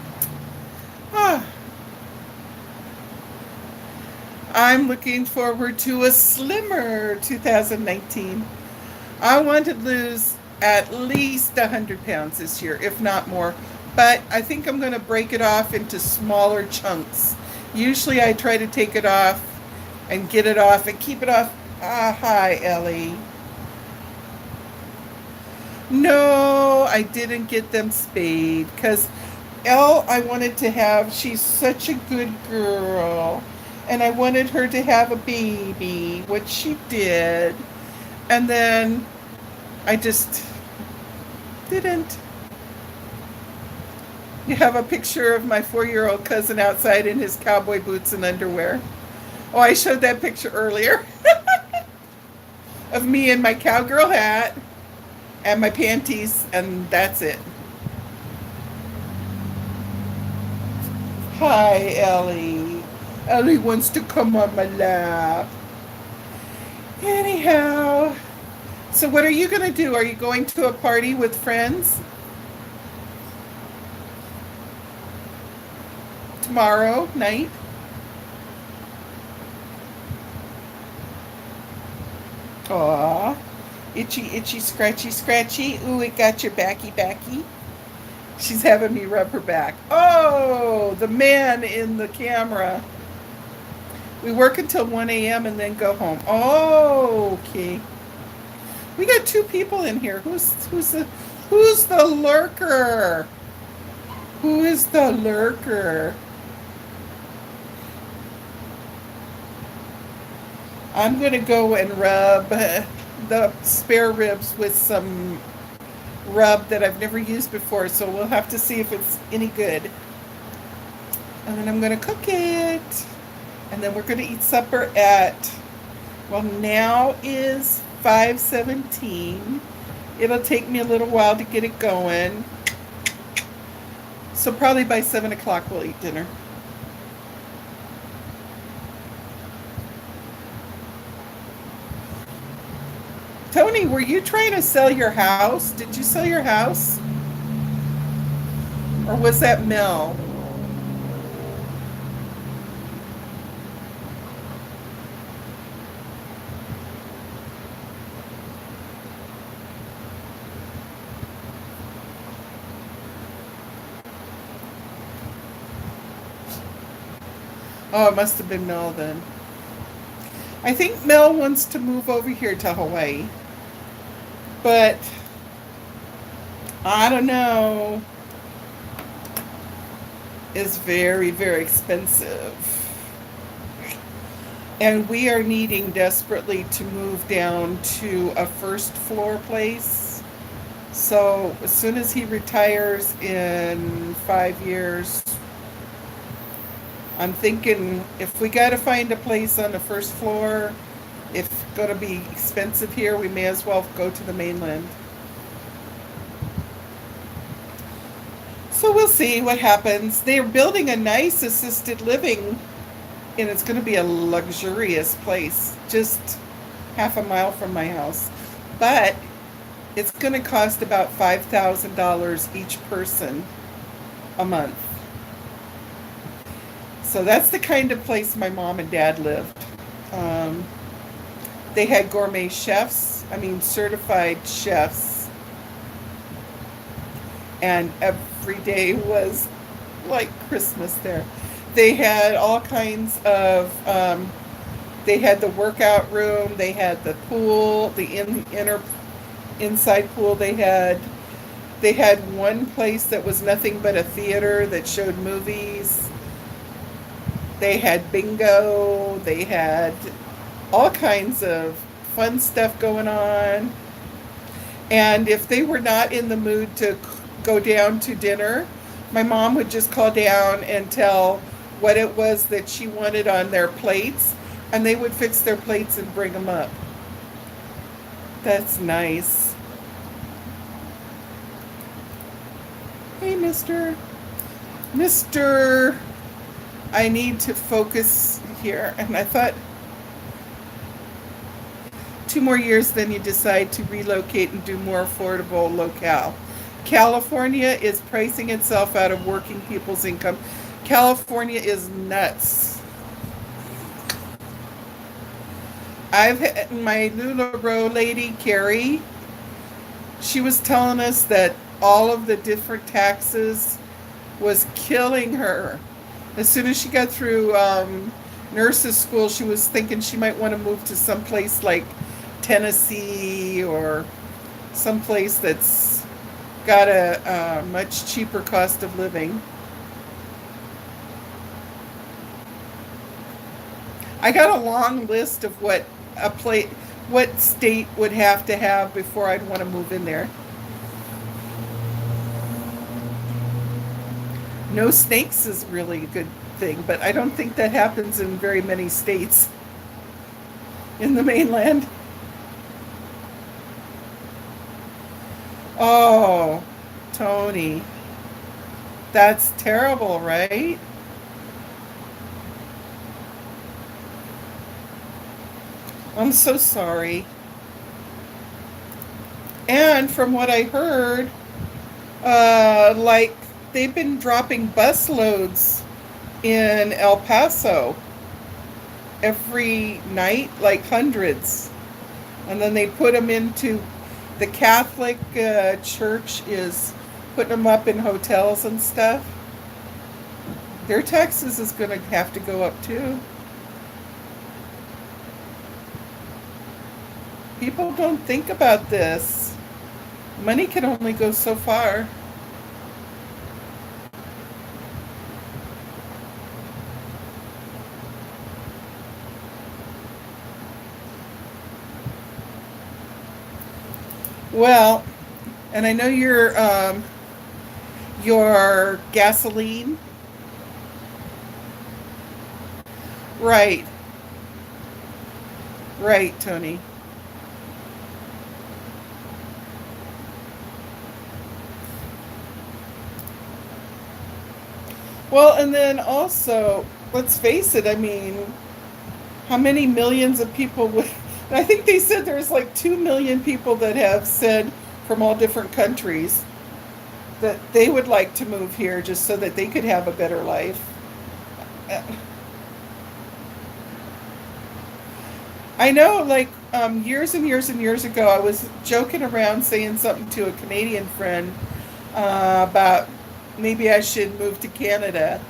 I'm looking forward to a slimmer 2019. I want to lose at least 100 pounds this year, if not more. But I think I'm going to break it off into smaller chunks. Usually I try to take it off and get it off and keep it off. Hi, Ellie. No, I didn't get them spayed because Elle, I wanted to have, she's such a good girl. And I wanted her to have a baby, which she did. And then I just didn't. You have a picture of my 4-year-old cousin outside in his cowboy boots and underwear. Oh, I showed that picture earlier of me in my cowgirl hat and my panties, and that's it. Hi, Ellie. Ellie wants to come on my lap. Anyhow, so what are you going to do? Are you going to a party with friends? Tomorrow night? Aw, itchy, itchy, scratchy, scratchy. Ooh, it got your backy, backy. She's having me rub her back. Oh, the man in the camera. We work until 1 a.m. and then go home. Oh, okay. We got 2 people in here. Who's the lurker? Who is the lurker? I'm going to go and rub the spare ribs with some rub that I've never used before, so we'll have to see if it's any good. And then I'm going to cook it. And then we're going to eat supper at, well, now is 5:17. It'll take me a little while to get it going. So probably by 7 o'clock we'll eat dinner. Tony, were you trying to sell your house? Did you sell your house? Or was that Mel? Oh, it must have been Mel then. I think Mel wants to move over here to Hawaii. But I don't know. It's very, very expensive. And we are needing desperately to move down to a first floor place. So as soon as he retires in 5 years, I'm thinking if we got to find a place on the first floor, if it's going to be expensive here, we may as well go to the mainland. So we'll see what happens. They're building a nice assisted living, and it's going to be a luxurious place, just half a mile from my house. But it's going to cost about $5,000 each person a month. So that's the kind of place my mom and dad lived. They had gourmet chefs, certified chefs. And every day was like Christmas there. They had all kinds of, they had the workout room, they had the pool, the inside pool. They had one place that was nothing but a theater that showed movies. They had bingo. They had all kinds of fun stuff going on. And if they were not in the mood to go down to dinner, my mom would just call down and tell what it was that she wanted on their plates, and they would fix their plates and bring them up. That's nice. Hey, Mr. I need to focus here. And I thought 2 more years, then you decide to relocate and do more affordable locale. California is pricing itself out of working people's income. California is nuts. I've had my LuLaRoe lady, Carrie, she was telling us that all of the different taxes was killing her. As soon as she got through nurses school, she was thinking she might want to move to some place like Tennessee or someplace that's got a much cheaper cost of living. I got a long list of what state would have to have before I'd want to move in there. No snakes is really a good thing, but I don't think that happens in very many states in the mainland. Oh, Tony, that's terrible, right? I'm so sorry. And from what I heard, like they've been dropping bus loads in El Paso every night, like hundreds. And then they put them into the Catholic church is putting them up in hotels and stuff. Their taxes is going to have to go up too. People don't think about this. Money can only go so far. Well, and I know your gasoline. Right. Right, Tony. Well, and then also, let's face it, I mean, how many millions of people would, I think they said there's like 2 million people that have said from all different countries that they would like to move here just so that they could have a better life. Uh, I know, like, years and years and years ago, I was joking around saying something to a Canadian friend about maybe I should move to Canada.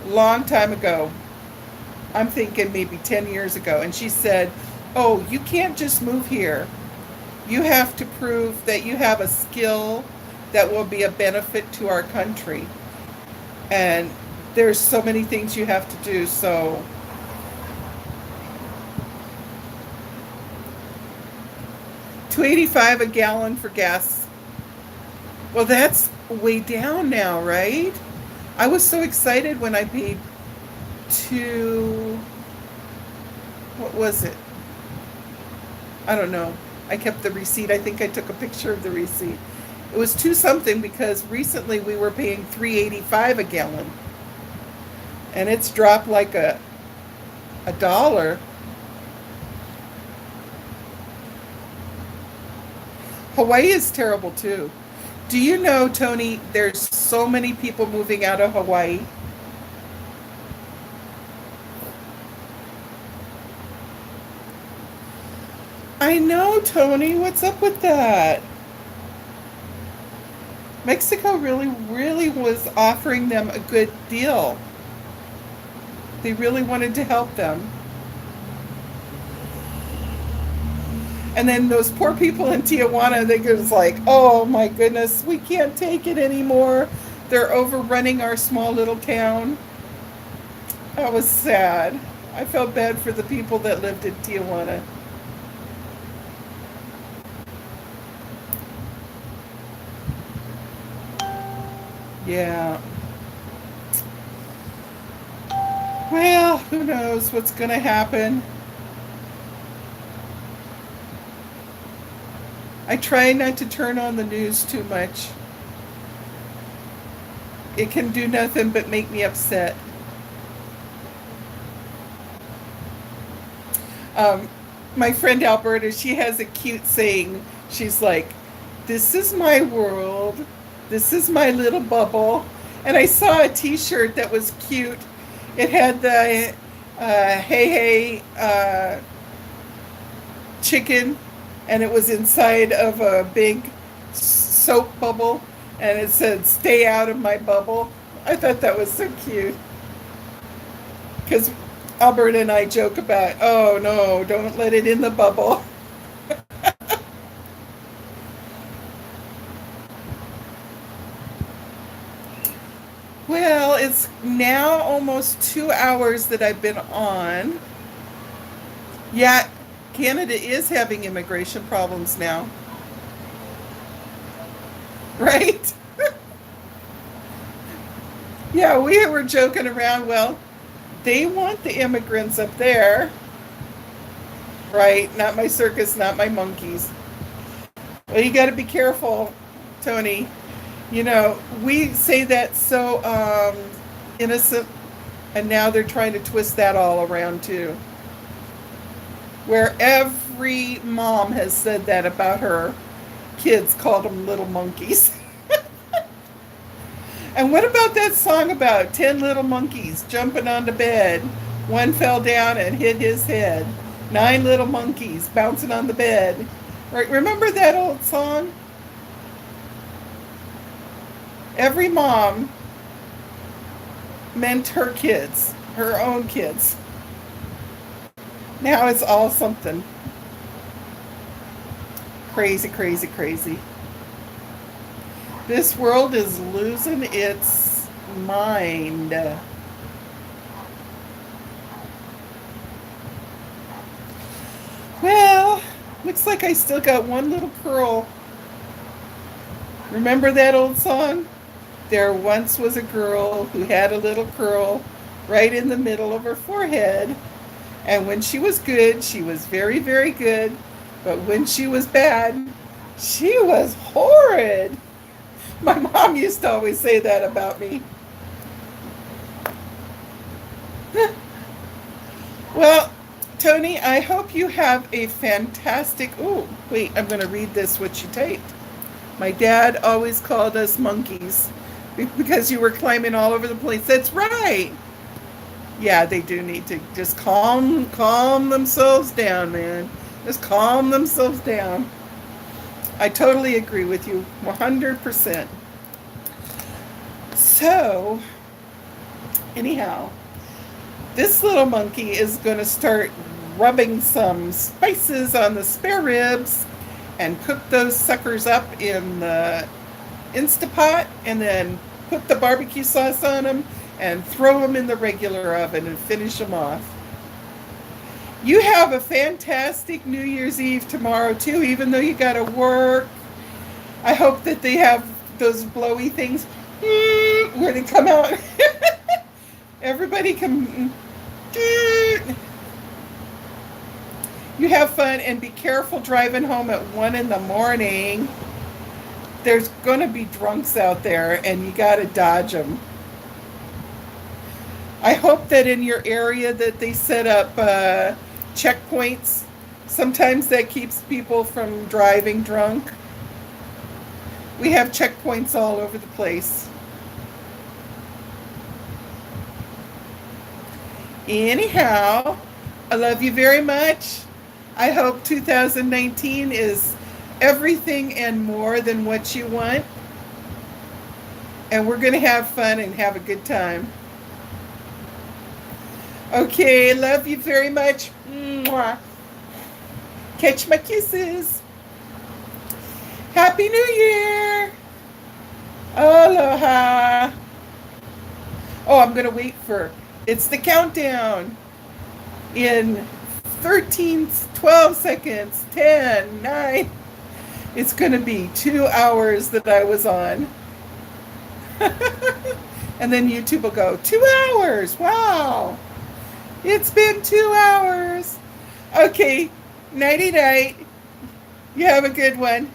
Long time ago. I'm thinking maybe 10 years ago. And she said, "Oh, you can't just move here. You have to prove that you have a skill that will be a benefit to our country. And there's so many things you have to do." So, 2.85 a gallon for gas. Well, that's way down now, right? I was so excited when I paid two, what was it? I don't know. I kept the receipt. I think I took a picture of the receipt. It was two something because recently we were paying 3.85 a gallon. And it's dropped like a dollar. Hawaii is terrible too. Do you know, Tony, there's so many people moving out of Hawaii? I know, Tony. What's up with that? Mexico really, really was offering them a good deal. They really wanted to help them. And then those poor people in Tijuana, they was like, "Oh my goodness, we can't take it anymore. They're overrunning our small little town." That was sad. I felt bad for the people that lived in Tijuana. Yeah. Well, who knows what's going to happen? I try not to turn on the news too much. It can do nothing but make me upset. Um, my friend Alberta, she has a cute saying. She's like, "This is my world. This is my little bubble." And I saw a T-shirt that was cute. It had the hey hey chicken, and it was inside of a big soap bubble, and it said, "Stay out of my bubble." I thought that was so cute. Because Alberta and I joke about, oh no, don't let it in the bubble. Well, it's now almost 2 hours that I've been on. Yeah, Canada is having immigration problems now, right? Yeah, we were joking around. Well, they want the immigrants up there, right? Not my circus, not my monkeys. Well, you got to be careful, Tony. You know, we say that so innocent, and now they're trying to twist that all around too. Where every mom has said that about her kids, called them little monkeys. And what about that song about 10 little monkeys jumping onto bed? One fell down and hit his head. 9 little monkeys bouncing on the bed. Right? Remember that old song? Every mom meant her kids, her own kids. Now it's all something crazy, crazy, crazy. This world is losing its mind. Well, looks like I still got one little curl. Remember that old song? There once was a girl who had a little curl right in the middle of her forehead. And when she was good, she was very, very good. But when she was bad, she was horrid. My mom used to always say that about me. Well, Tony, I hope you have a fantastic... Oh, wait, I'm going to read this, what you typed. My dad always called us monkeys because you were climbing all over the place. That's right. Yeah, they do need to just calm themselves down, man. Just calm themselves down. I totally agree with you, 100%. So, anyhow, this little monkey is going to start rubbing some spices on the spare ribs and cook those suckers up in the Instapot, and then put the barbecue sauce on them and throw them in the regular oven and finish them off. You have a fantastic New Year's Eve tomorrow too, even though you got to work. I hope that they have those blowy things where they come out. Everybody can... You have fun, and be careful driving home at 1 in the morning. There's going to be drunks out there, and you got to dodge them. I hope that in your area that they set up checkpoints. Sometimes that keeps people from driving drunk. We have checkpoints all over the place. Anyhow, I love you very much. I hope 2019 is everything and more than what you want. And we're going to have fun and have a good time. Okay, love you very much. Mwah. Catch my kisses. Happy New Year. Aloha. Oh, I'm going to wait for... It's the countdown. In 13, 12 seconds, 10, 9. It's going to be 2 hours that I was on. And then YouTube will go, 2 hours. Wow. It's been 2 hours. Okay. Nighty night. You have a good one.